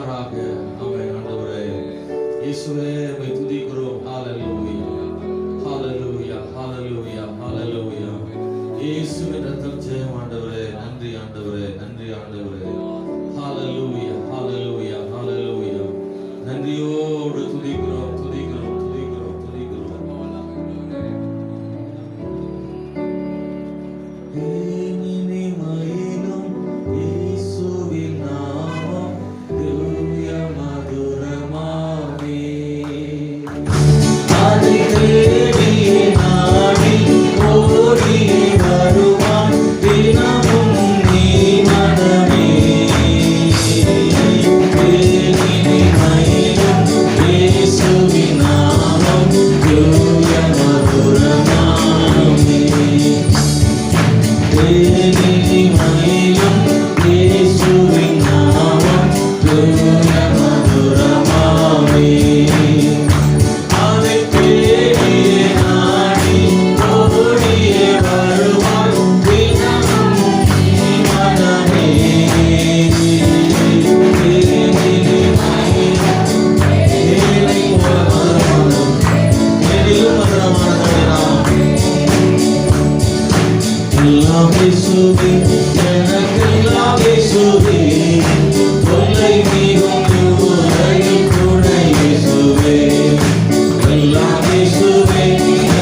செய்வாராக. ஆமென். ஆண்டவரே இயேசுவே உம்மை துதிக்கிறோம். ஹalleluya ஹalleluya ஹalleluya ஹalleluya. இயேசுவின் ரத்தம் ஜெயம் ஆண்டவரே. நன்றி ஆண்டவரே, நன்றி ஆண்டவரே. ஹalleluya ஹalleluya ஹalleluya. நன்றியோடு துதிக்கிறோம் துதிக்கிறோம் துதிக்கிறோம் துதிக்கிறோம். இனிமையிலும் இயேசுவின் நாமம் திவ்ய மதுரமாமே. அதை தேடி நாடி ஓடி வருவான் தினமும் நீ மனமே. இனிமையிலும் இயேசுவின் நாமம் திவ்ய மதுரமாமே. இனிமையிலும் இயேசுவின் நாமம் திவ்ய மதுரமாமே. அதை தேடியே நாடி ஓடியே வருவாய் தினமும் நீ மனமே. எல்லாம் இயேசுவே, எனக்கெல்லாம் இயேசுவே, தொல்லை நீங்கும் இவ்வுலகில் துணை இயேசுவே. எல்லாம் இயேசுவே,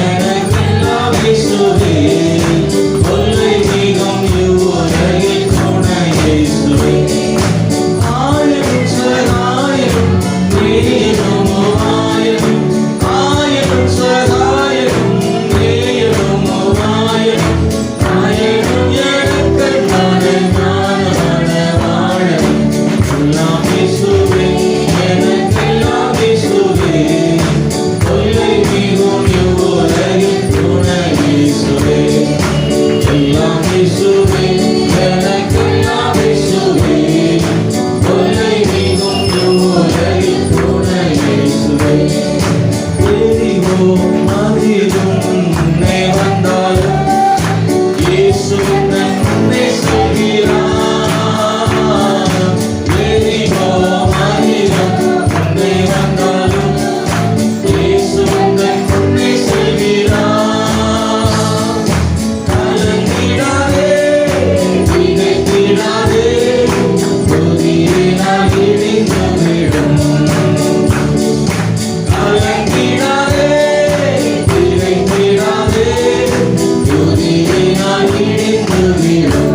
எனக்கெல்லாம் இயேசுவே, தொல்லை நீங்கும் இவ்வுலகில் துணை இயேசுவே. ஆயிரம் சகாயம் நீயும் ஆயிரம், ஆயிரம் சகாயம் நீயும் ஆயிரம், ஆயிரம் எனக்கு நானே ஞானமான வாழம். எல்லாம் இயேசுவே, எனக்கெல்லாம் இயேசுவே, தொல்லை நீங்கும் இவ்வுலகில் துணை இயேசுவே. எல்லாம் இயேசுவே, எனக்கெல்லாம் இயேசுவே, தொல்லை நீங்கும் இவ்வுலகில் துணை இயேசுவே. எரிகோ மதிலும் முன்னே வந்தாலும் இயேசு நன்மை சொல்கிறார். எரிகோ மதிலும் முன்னே வந்தாலும் இயேசு நன்மை சொல்கிறார். கலங்கிடாதே, திகைத்திடாதே, புதியனாய் இடிந்து விடும். கலங்கிடாதே, திகைத்திடாதே, புதியனாய் இடிந்து விடும்.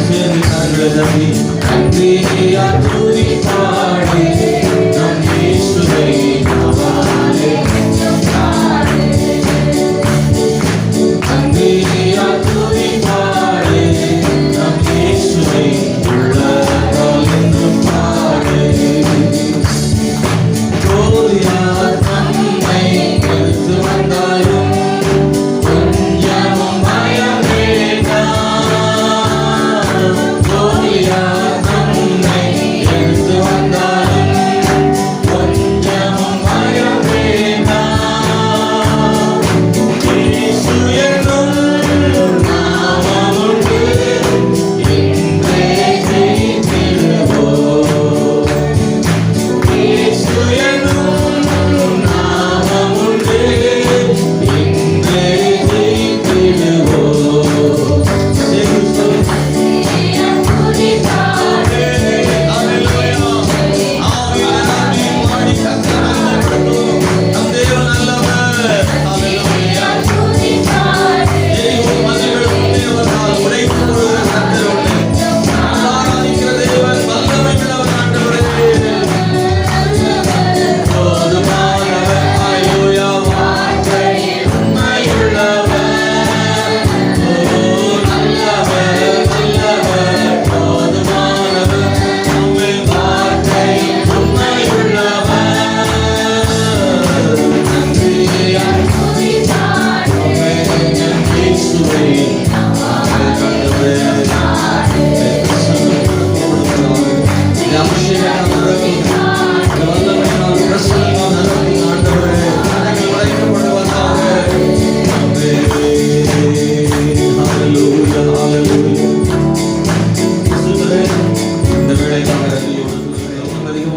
சரி நல்லதே, நன்றியால் துதி பாடி நம் இயேசுவை நாவாலே. நன்றியால் துதி பாடி நம் இயேசுவை உள்ளத்தால் என்றும் பாடு. கோலியாத் நம்மை எதிர்த்து வந்தாலும் கொஞ்சமும் பயம் வேண்டாம். கோலியாத் நம்மை எதிர்த்து வந்தாலும் கொஞ்சமும் பயம் வேண்டாம். இயேசு என்னும் நாமம் உண்டு, இன்றே ஜெயித்திடுவோம். இயேசு என்னும் நாமம் உண்டு, இன்றே ஜெயித்திடுவோம்.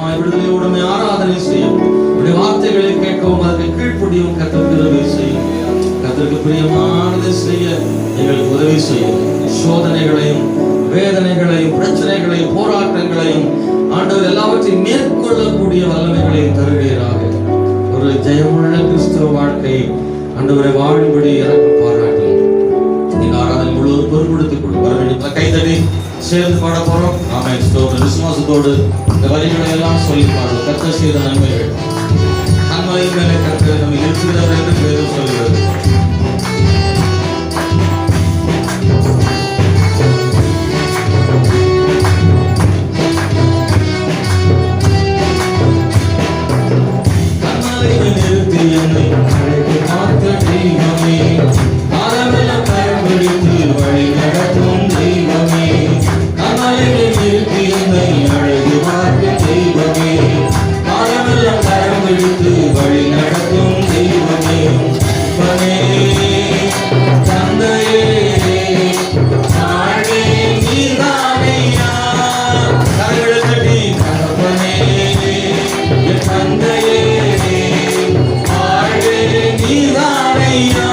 சந்தோஷமாய் விடுதலையோடுமே ஆராதனை செய்யும். உடைய வார்த்தைகளை கேட்கவும் அதற்கு கீழ்ப்படியும் கர்த்தருக்கு உதவி செய்யும். கர்த்தருக்கு பிரியமானதை செய்ய எங்களுக்கு உதவி செய்யும். சோதனைகளையும் வேதனைகளையும் பிரச்சனைகளையும் போராட்டங்களையும் ஆண்டவர் எல்லாவற்றையும் மேற்கொள்ளக்கூடிய வல்லமைகளையும் தருகிறாக. ஒரு ஜெயமுள்ள கிறிஸ்துவ வாழ்க்கை ஆண்டவரை வாழும்படி எனக்கு பாராட்டும். நீங்க ஆராதனை முழுவதும் பொறுப்படுத்திக் கொடுக்க கைதடி சேர்ந்து பாட போறோம். ஆமென். ஸ்தோத்திரம். விசுவாசத்தோடு இந்த வரிகளை எல்லாம் சொல்லி பாடுவோம். கர்த்தர் செய்த நன்மைகள் நன்மையின் மேலே கர்த்தர் நம்ம இருக்கிறவர் என்று வேதம் சொல்கிறது. என்னை அழைத்து பார்த்த தெய்வமே, காலமெல்லாம் கரம் பிடித்து வழி நடத்தும் தெய்வமே, கமலையை நிறுத்தி என்னை அழைத்து பார்த்த தெய்வமே, காலமெல்லாம் கரம் பிடித்து வழி நடத்தும் தெய்வமே, பனே தந்தையே நாளே நீதானையா, கரங்களை தட்டி தகப்பனே என் தந்தையே நீதானையா,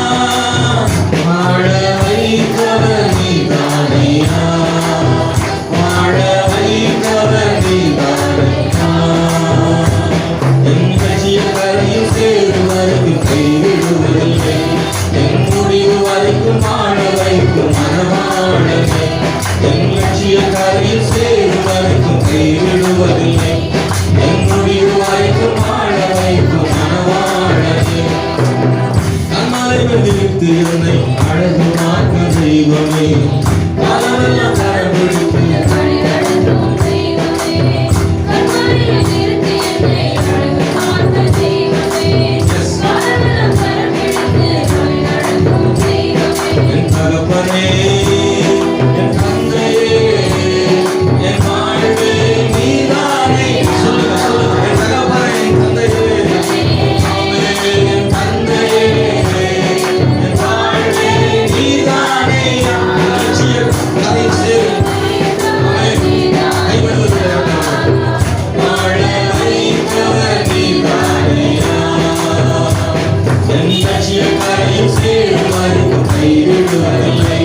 வாழ வைத்தவர் நீதானையா, வாழ வைத்தவர் நீதானையா, என் கட்சிய கரையில் சேரும் வரைக்கும் கைவிடுவதில்லை, என் முடிவு வரைக்கும் வாழ வைக்கும் மனவாழவே, என் லட்சிய கரையில் சேரும் வரைக்கும் கைவிடுவதில்லை, என் முடிவு வரைக்கும் வாழ வைக்கும் மனவாழவே, நிறுத்தி என்னை அழகு மாற்ற தெய்வமே, காலமெல்லாம் கரம் பிடித்து வழி நடத்தும் தெய்வமே, கண்மலையை நிறுத்தி என்னை அழகு மாற்ற தெய்வமே, காலமெல்லாம் கரம் பிடித்து வழி நடத்தும் தெய்வமே, என் தகப்பனே என் தந்தையே என் வாழ்வே நீதானே, சொல்லுங்க சொல்லுங்க, என் தகப்பனே என் தந்தையே, என் தந்தையே கைவிடுவதில்லை,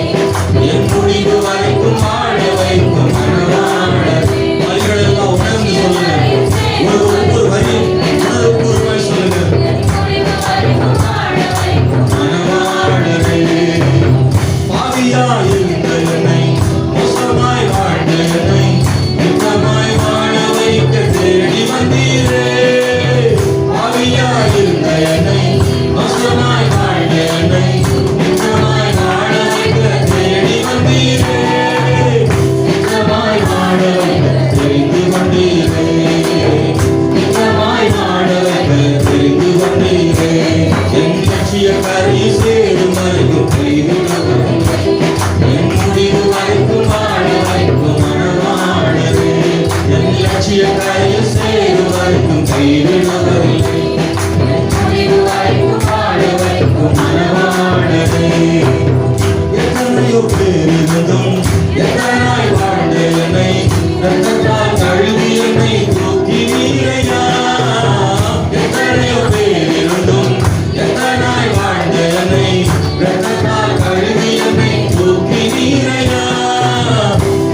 என் முடிவு வரைக்கும் வாழ வைக்கும் மனவாழவே, வரிகளெல்லாம் உணர்ந்து சொல்லுங்க, ஒவ்வொரு வரி உணர்வுக்கு ஒரு வரி சொல்லுங்க, மனவாழவே, பாவியாயிருந்த என்னை மோசமாய் வாழ்ந்த என்னை யுத்தமாய் வாழ வைக்க தேடி வந்தீரே, பாவியாயிருந்த என்னை மோசமாய் வாழ்ந்த என்னை யுத்தமாய் வாழ வைக்க தேடி வந்தீரே, யுத்தமாய் வாழ வைக்க தெரிந்து கொண்டீரே, யுத்தமாய் வாழ வைக்க தெரிந்து கொண்டீரே, என் லட்சிய கரையை சேரும் வரைக்கும் கைவிடுவதில்லை, என் முடிவு வரைக்கும் வாழ வைக்கும் மனவாழவே, என் லட்சிய கரையை சேரும் வரைக்கும் கைவிடுவதில்லை, என் முடிவு வரைக்கும் வாழ வைக்கும் மனவாழவே, எத்தனையோ பேர் இருந்தும் எத்தனாய் வாழ்ந்த என்னை ரத்தத்தால் கழுவி என்னை தூக்கி நீரையா, எத்தனையோ பேர் இருந்தும் எத்தனாய் வாழ்ந்த என்னை ரத்தத்தால் கழுவி என்னை தூக்கி நீரையா,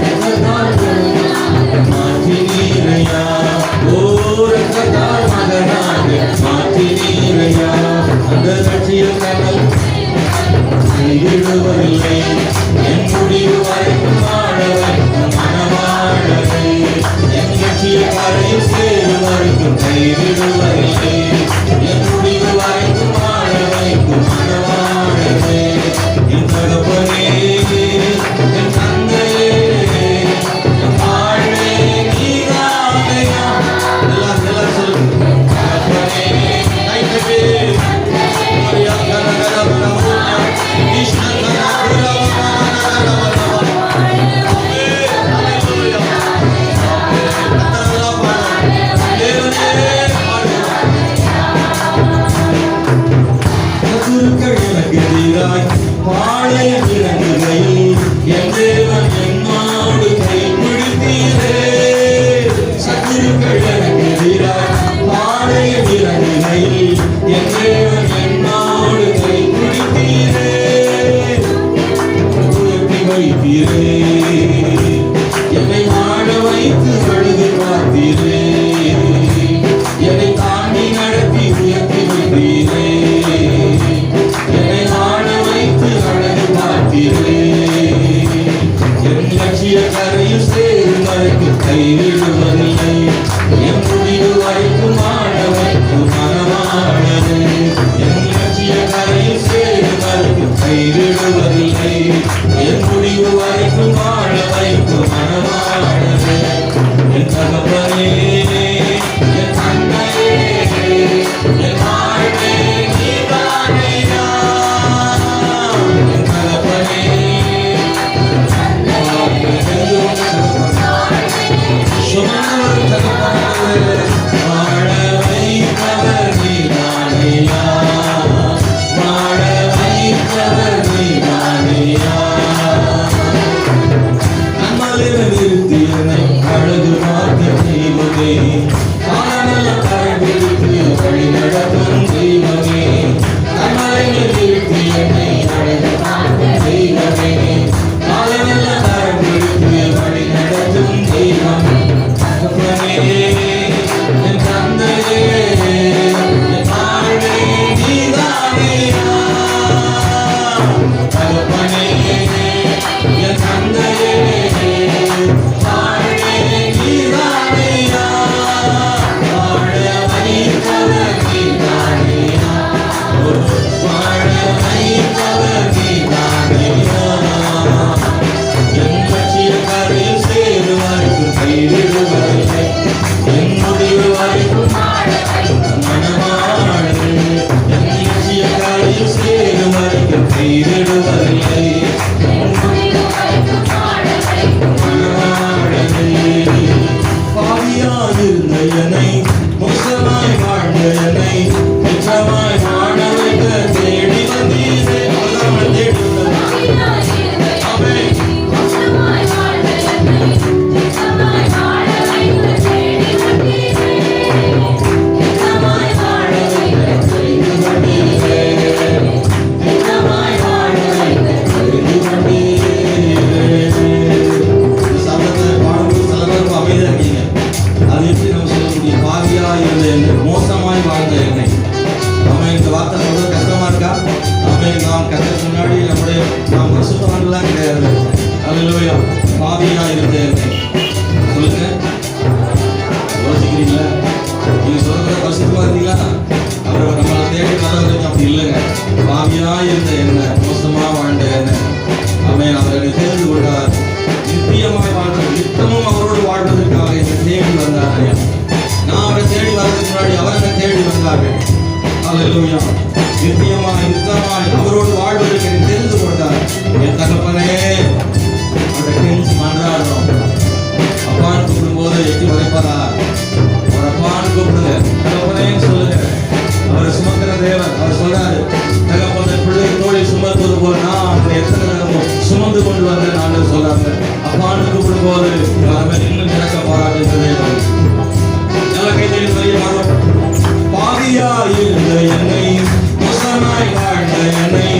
ரத்தத்தால் மாற்றி நீரையா, ஓ ரத்தத்தால் மகனாக மாற்றி நீரையா, அந்த லட்சிய கடல் கைவிடுவதில்லை, என் முடிவு வரைக்கும் வாழ வைக்கும் மனவாழவே, என் லட்சிய கரையில் சேரும் வரைக்கும் கைவிடுவதில்லை, என் முடிவு வரைக்கும் வாழ வைக்கும் மனவாழவே, என் தகப்பனே என் தந்தையே என் வாழ்வே நீதானையா, எல்லாம் சொல்லுங்க, தகப்பனே கைதட்டி Hallelujah. காலமெல்லாம் கரம்பிடித்து வழி நடத்தும் தெய்வமே, கண்மலையில் வீழ்த்தி என்னை அழகு காக்கும் தெய்வமே, காலமெல்லாம் கரம்பிடித்து வழி நடத்தும் தெய்வமே, தகப்பனே என் தந்தையே என் வாழ்வே நீதானேயா, தகப்பனே என் தந்தையே வாழ்வே நீதானேயா, வாழ வைப்பவர் நீதானேயா, வாழ வைப்பவர் நீதானேயா, என் லட்சிய கரையில் சேரும் வரைக்கும் கைவிடுவதில்லை, என் முடிவு வரைக்கும் மனமாடு, என் லட்சிய கரையில் சேரும் வரைக்கும் கைவிடுவதில்லை, பாவியாயிருந்த என்னை மோசமாய் வாழ்ந்த என்னை நிச்சயமாய் வாழ வைக்க தேடி வந்தீரே, அவர்கள் தேடி மோசமாய் வாழ்ந்த என்னை. நம்ம இந்த வார்த்தை சொல்றது கஷ்டமா இருக்கா? நம்ம நாம் கஷ்டத்துக்கு முன்னாடி நாம் பரிசுத்தவான்களாம் கிடையாது. அல்லேலூயா. பாவியா இருந்த என்னை சொல்லுங்க, யோசிக்கிறீங்களா? நீங்க சொல்றத பரிசுத்தமா இருந்தீங்களா? அவர் நம்மளை தேடி வரவரைக்கும் அப்படி இல்லைங்க. பாவியா இருந்த என்ன, மோசமா வாழ்ந்த என்ன, அவன் அவரை தெரிந்து கொண்டார். நித்தியமாய் வாழ்றது, நித்தமும் அவரோடு வாழ்வதற்காக என்னை தேடி வந்தார் ஐயா. நான் அவரை தேடி வர்றதுக்கு முன்னாடி அவர் என்னை தேடி வந்தார்கள். அல்லேலூயா. நித்தியமாய் நித்தமாய் அவரோடு வாழ்வதற்கு என்னை தெரிந்து கொண்டார். என் தகப்பனே அவரை கெஞ்சி மன்றாடுறோம். அப்பான்னு கூப்பிடும் போது எட்டி உதைப்பாரா? அவர் அப்பான்னு கூப்பிடுங்க, தகப்பனேன்னு சொல்லுங்க. அவர் சுமக்கிற தேவன். அவர் சொல்றாரு, தகப்பனை பிள்ளை தோழி சுமத்துவது போல நான் அவனை எத்தனை நேரமும் சுமந்து கொண்டு வந்தேன் நான் சொல்றாங்க. அப்பான்னு கூப்பிடும் போது அவர் இன்னும் இறக்க பாராட்டுகிற தேவன். பாவியா இருந்த என்னை மோசமாய் வாழ்ந்த என்னை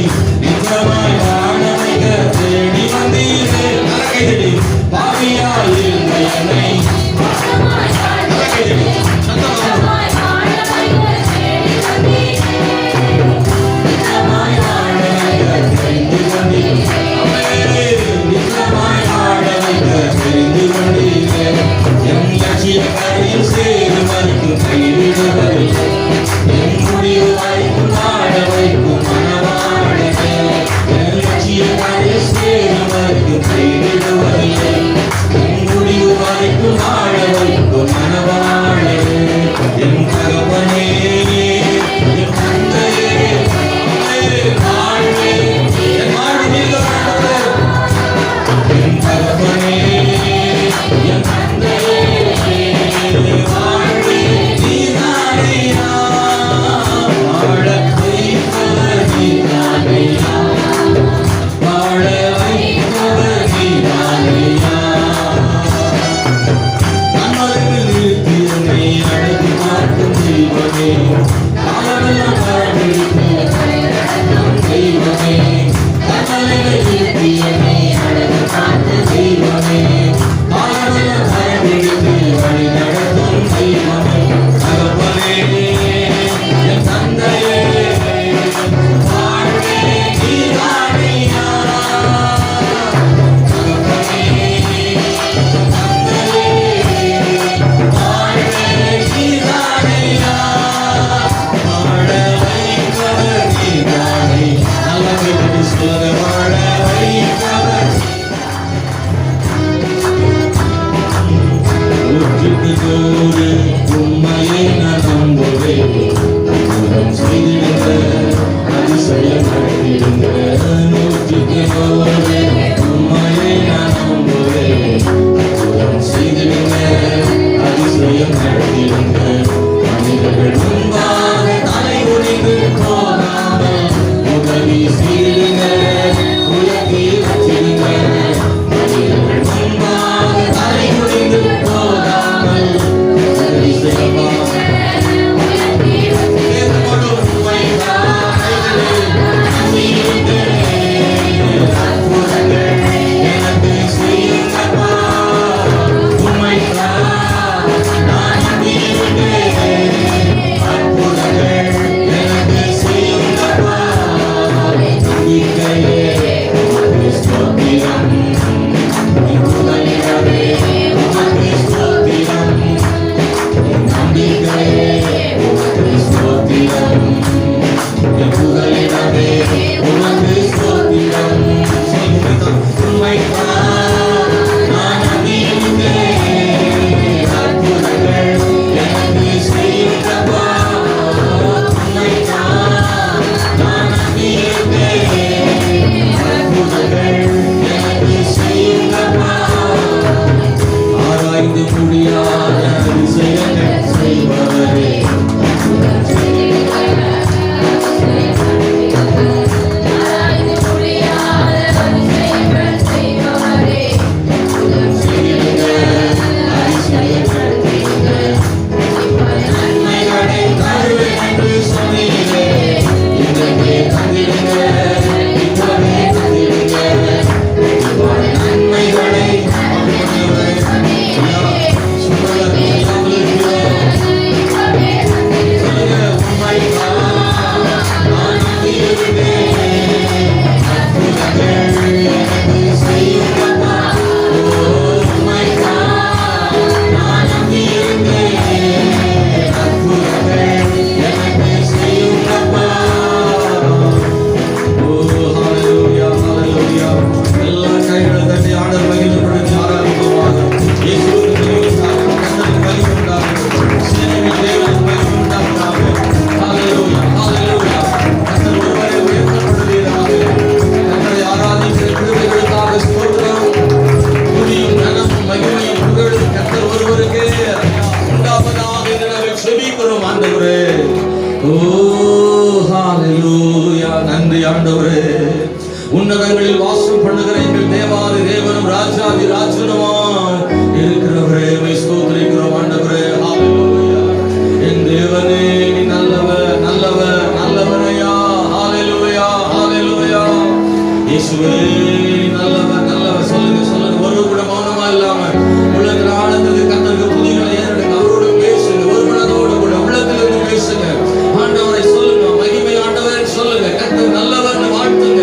நிச்சயமாய் வாழ வைக்க தேடி வந்தீரே, பாவியா இருந்த என்னை Bye. ஜெபிக்கிறோம் ஆண்டவரே. ஓ ஹalleluya, நன்றி ஆண்டவரே. உன்னதங்களில் வாசம் பண்ணுகிற எங்கள் தேவாதி தேவனும் ராஜாதி ராஜனுமாய் இருக்கிறவரே, உம்மை ஸ்தோத்திரிக்கிறோம் ஆண்டவரே. ஹalleluya, என் தேவனே நீ நல்லவர் நல்லவர் நல்லவரையா. ஹalleluya ஹalleluya, இயேசுவே நல்லவர் நல்லவர். சொல்லுங்க சொல்லுங்க, ஒரு கூட மௌனமா இல்லாம உள்ளத்தில் ஆழத்தில் கர்த்தருக்கு புதிகளை ஏறெடுங்க. அவரோடு பேசுங்க, ஒரு மனதோடு கூட உள்ளத்திலிருந்து பேசுங்க. ஆண்டவரை சொல்லுங்க, மகிமை ஆண்டவரை சொல்லுங்க. கர்த்தர் நல்லவர்னு வாழ்த்துங்க.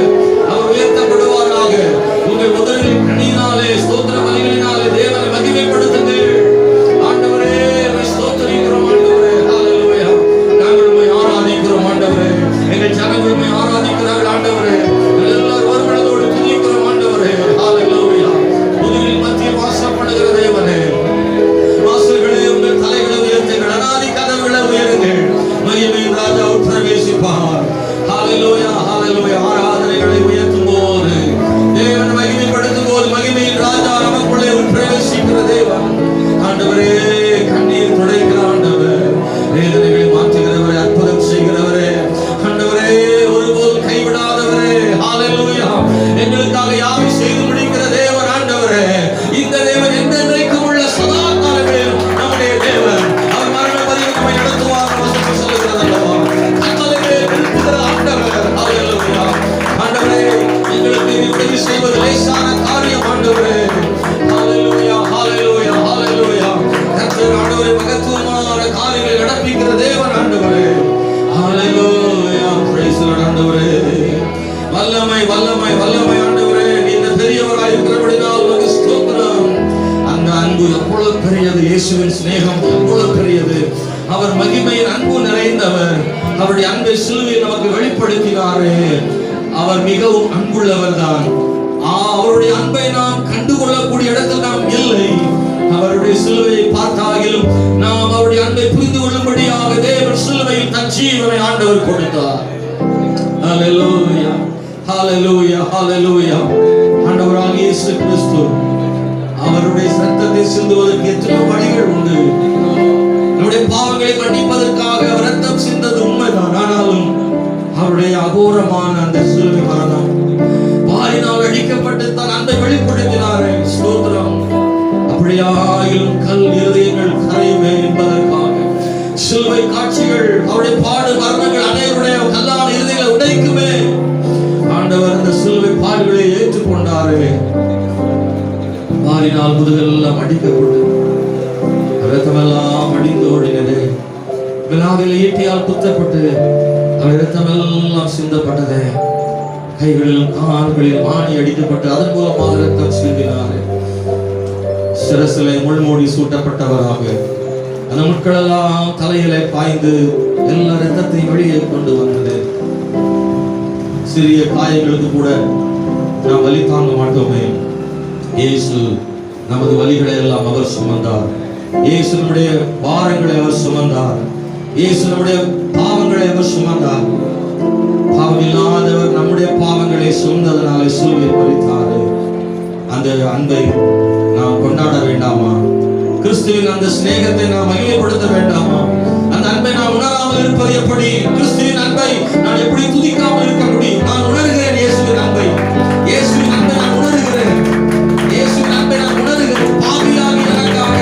அவர் உயர்த்தப்படுவாராக. உங்கள் முதலில் கனியினாலே ஸ்தோத்திர பலிகளினாலே தேவனை மகிமைப்படுத்துங்க. ஆண்டவரே ஸ்தோத்திரிக்கிறோம் ஆண்டவரே. ஹalleluya, நாங்கள் உம்மை ஆராதிக்கிறோம் ஆண்டவரே. எங்கள் ஜனங்கள் உம்மை ஆராதிக்கிறார்கள் ஆண்டவரே. எல்லாரும் ஒரு மனதோடு துதிக்கிறோம் ஆண்டவரே. ஹalleluya, முதலில் மத்திய வாசம் பண்ணுகிற தேவனே, வாசல்களே உங்கள் தலைகளை உயர்த்துங்கள், அநாதி கதவுகளை உயருங்கள். மகிமையின் ராஜா பிரவேசிப்பார். ஹalleluya ஹalleluya, ஆராதனைகளை உயர்த்தும் போது தேவன் மகிமைப்படுத்தும் போது மகிமையின் ராஜா நமக்குள்ளே பிரவேசிக்கிற தேவன். ஆண்டவரே கண்ணீர் துடைக்கிற ஆண்டவர், வேதனைகளை மாற்றுகிறவரே, அற்புதம் செய்கிறவரே, ஆண்டவரே ஒருபோதும் கைவிடாதவரே. ஹalleluya, எங்களுக்காக யாவை செய்து முடிக்கிற தேவன் ஆண்டவரே. இந்த தேவன் என்றென்றைக்கும் உள்ள சதா காலங்களிலும் நம்முடைய தேவன். அவர் மரண பரியந்தம் நடத்துவார் வசனம் சொல்லுகிறது அல்லவா. கட்டளைகளை நிறுத்துகிற ஆண்டவர். ஹalleluya, ஆண்டவரே எங்களுக்கு உதவி செய்வது லேசான காரியம் ஆண்டவரே. ஹalleluya ஹalleluya ஹalleluya, கர்த்தர் ஆண்டவரே மகத்துவமான காரியங்களை நடப்பிக்கிற தேவன் ஆண்டவரே. ஹalleluya, praise the Lord ஆண்டவரே. வல்லமை வல்லமை வல்லமை ஆண்டவரே, நீங்க பெரியவராய் இருக்கிறபடியால் உமக்கு ஸ்தோத்திரம். அந்த அன்பு எவ்வளவு பெரியது, இயேசுவின் சிநேகம் எவ்வளவு பெரியது. அவர் மகிமையின் அன்பு நிறைந்தவர். அவருடைய அன்பை சிலுவையில் நமக்கு வெளிப்படுத்தினாரே. அவர் மிகவும் அன்புள்ளவர் தான். அவருடைய அன்பை நாம் கண்டுகொள்ளக்கூடிய இடத்தில் நாம் இல்லை. அவருடைய சிலுவையை பார்த்தாகிலும் நாம் அவருடைய அன்பை புரிந்து கொள்ளும்படியாக தேவன் சிலுவையில் தன் ஜீவனை ஆண்டவர் கொடுத்தார். ஹalleluya ஹalleluya ஹalleluya, ஆண்டவராகிய இயேசு கிறிஸ்து அவருடைய இரத்தத்தை சிந்துவதற்கு எத்தனை வழிகள் உண்டு. நம்முடைய பாவங்களை மன்னிப்பதற்காக அவர் இரத்தம் சிந்தது உண்மைதான். ஆனாலும் அவருடைய அகோரமான அந்த சிலுவை மரணம், வாரினால் அழிக்கப்பட்டு தன் அன்பை வெளிப்படுத்தினாரே. ஸ்தோத்திரம். அப்படியாயிலும் கல் இருதயங்கள் கரையுமே என்பதற்காக சிலுவை காட்சிகள், அவருடைய பாடு மரணங்கள் அனைவருடைய கல்லான இருதயங்களை உடைக்குமே. ஆண்டவர் அந்த சிலுவை பாடுகளை ஏற்றுக்கொண்டாரே. வாரினால் முதுகெல்லாம் அடிக்கப்பட்டு இரத்தமெல்லாம் அடிந்து ஓடினது. விழாவில் ஈட்டியால் குத்தப்பட்டு அவர் இரத்தமெல்லாம் சிந்தப்பட்டது. கைகளிலும் கால்களிலும் ஆணி அடிக்கப்பட்டு அதன் மூலமாக இரத்தம் சிந்தினார். சிரசிலே முள்மூடி சூட்டப்பட்டவராக அந்த முட்களெல்லாம் தலையிலே பாய்ந்து எல்லா இரத்தத்தையும் வெளியே கொண்டு வந்தது. சிறிய காயங்களுக்கு கூட நாம் வலி தாங்க மாட்டோமே. இயேசு நமது வலிகளை எல்லாம் அவர் சுமந்தார். இயேசு நம்முடைய பாரங்களை அவர் சுமந்தார். இயேசு நம்முடைய பாவங்களை அவர் சுமந்தார். பாவம் இல்லாதவர் நம்முடைய பாவங்களை சுமந்ததனாலே சிலுவையில் மரித்தார். அந்த அன்பை நாம் கொண்டாட வேண்டாமா? கிறிஸ்துவின் அந்த சிநேகத்தை நாம் மகிமைப்படுத்த வேண்டாமா? அந்த அன்பை நாம் உணராமல் இருப்பது எப்படி? கிறிஸ்துவின் அன்பை நான் எப்படி துதிக்காமல் இருக்க முடியும்? நான் உணர்கிறேன் இயேசுவின் அன்பை. இயேசுவின் அன்பை நான் உணர்கிறேன். இயேசுவின் அன்பை நான் உணர்கிறேன். பாவியாகி எனக்காக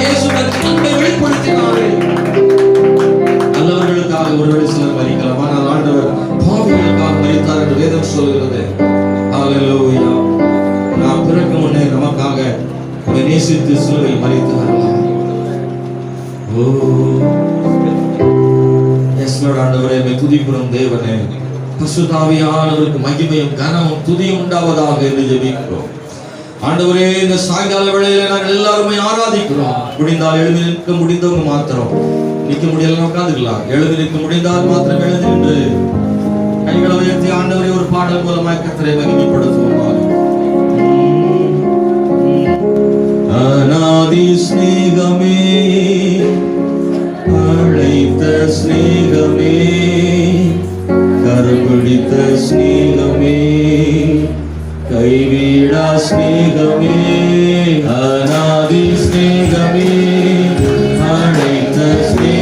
இயேசுவின் அன்பை வெளிப்படுத்தினாரே. நல்லவர்களுக்காக ஒருவேளை சிலர் மரிக்கலாம், ஆனால் ஆண்டவர் பாவிகளுக்காக மரித்தார் என்று வேதம் சொல்கிறது. ஹalleluya, நாம் பிறக்கும் முன்னே நமக்காக நேசித்து சிலுவையில் மரித்தார். ஓ எஸ் லார்ட், ஆண்டவரே உம்மை துதிக்கிறோம். தேவனே, பரிசுத்த ஆவியானவருக்கு மகிமையும் கனமும் துதியும் உண்டாவதாக என்று ஜெபிக்கிறோம். ஆண்டவரே, இந்த சாயங்கால வேளையில நாங்கள் எல்லாருமே ஆராதிக்கிறோம். முடிந்தால் எழுதி நிற்க முடிந்தவங்க மாத்திரம், நிற்க முடியல உட்காந்துக்கலாம். எழுதி நிற்க முடிந்தால் மாத்திரம் எழுதி நின்று கைகளை உயர்த்தி ஆண்டவரே ஒரு பாடல் மூலமாக கர்த்தரை மகிமைப்படுத்துவோம். அநாதி ஸ்நேகமே, அழைத்த ஸ்நேகமே, கரபிடித்த ஸ்நேகமே, கைவிடா ஸ்நேகமே, அநாதி ஸ்நேகமே, அழைத்த ஸ்நேகமே,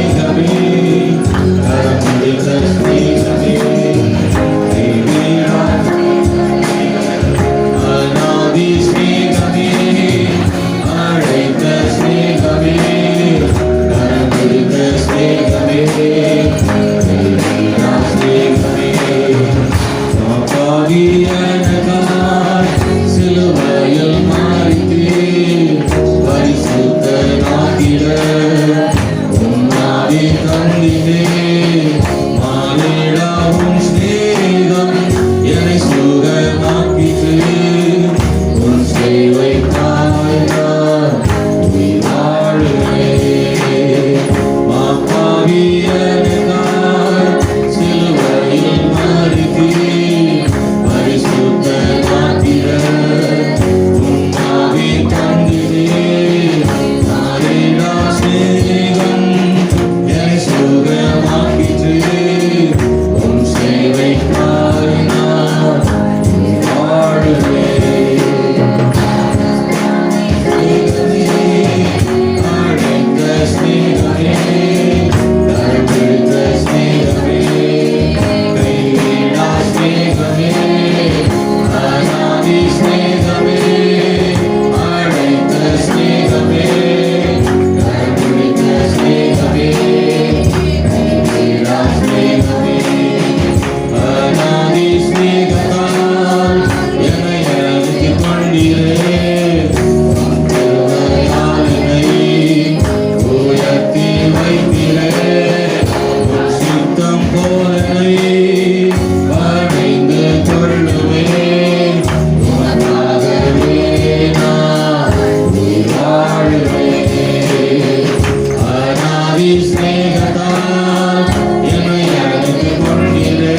சிநேகத்தால் என்னை அழைத்துக் கொண்டீரே.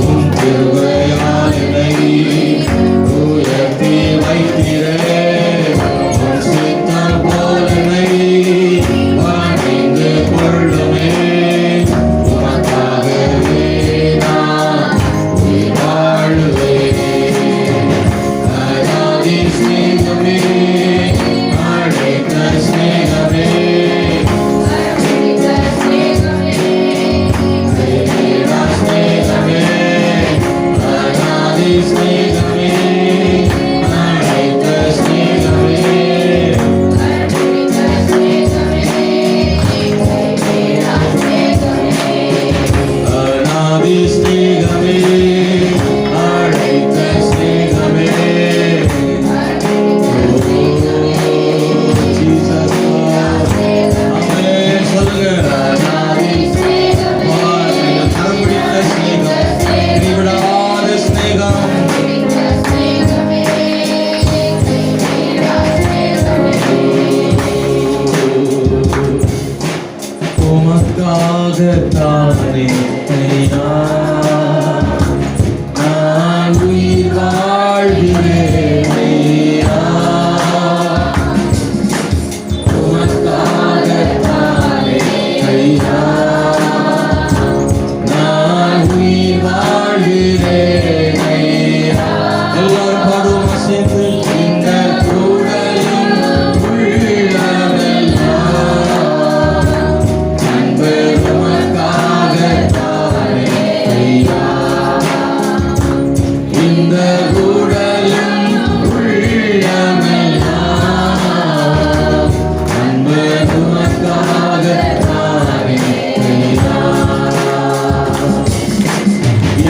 உம் கிருபையால் என்னை உயர்த்தி வைத்தீரே. உம் சித்தம் போல் என்னை பணிந்து கொள்ளுமே. உமக்காகவே நான் உயிர் வாழ்வேன். அநாதி சிநேகமே, அழைத்த சிநேகமே, அழைத்த சிநேகமே, அநாதி சிநேகமே, அழைத்த சிநேகமே, அநாதி சிநேகமே, அழைத்த சிநேகமே. Jesus. ஆமென். சொல்லுங்க. அநாதி நீங்கள் கரம் பிடித்த சிநேகம், கைவிடாத சிநேகம். உமக்காகத்தானே ஐயா நான் உயிர் வாழ்கிறேன் ஐயா. உமக்காகத்தானே ஐயா நான் உயிர் வாழ்கிறேன் ஐயா. எல்லாரும் பாடுவோமா சேர்ந்து? இந்த உடலும் உள்ளமெல்லாம் அன்பு உமக்காகத்தானே ஐயா. இந்த உடலும் உள்ளமெல்லாம் அன்பு உமக்காகத்தானே ஐயா.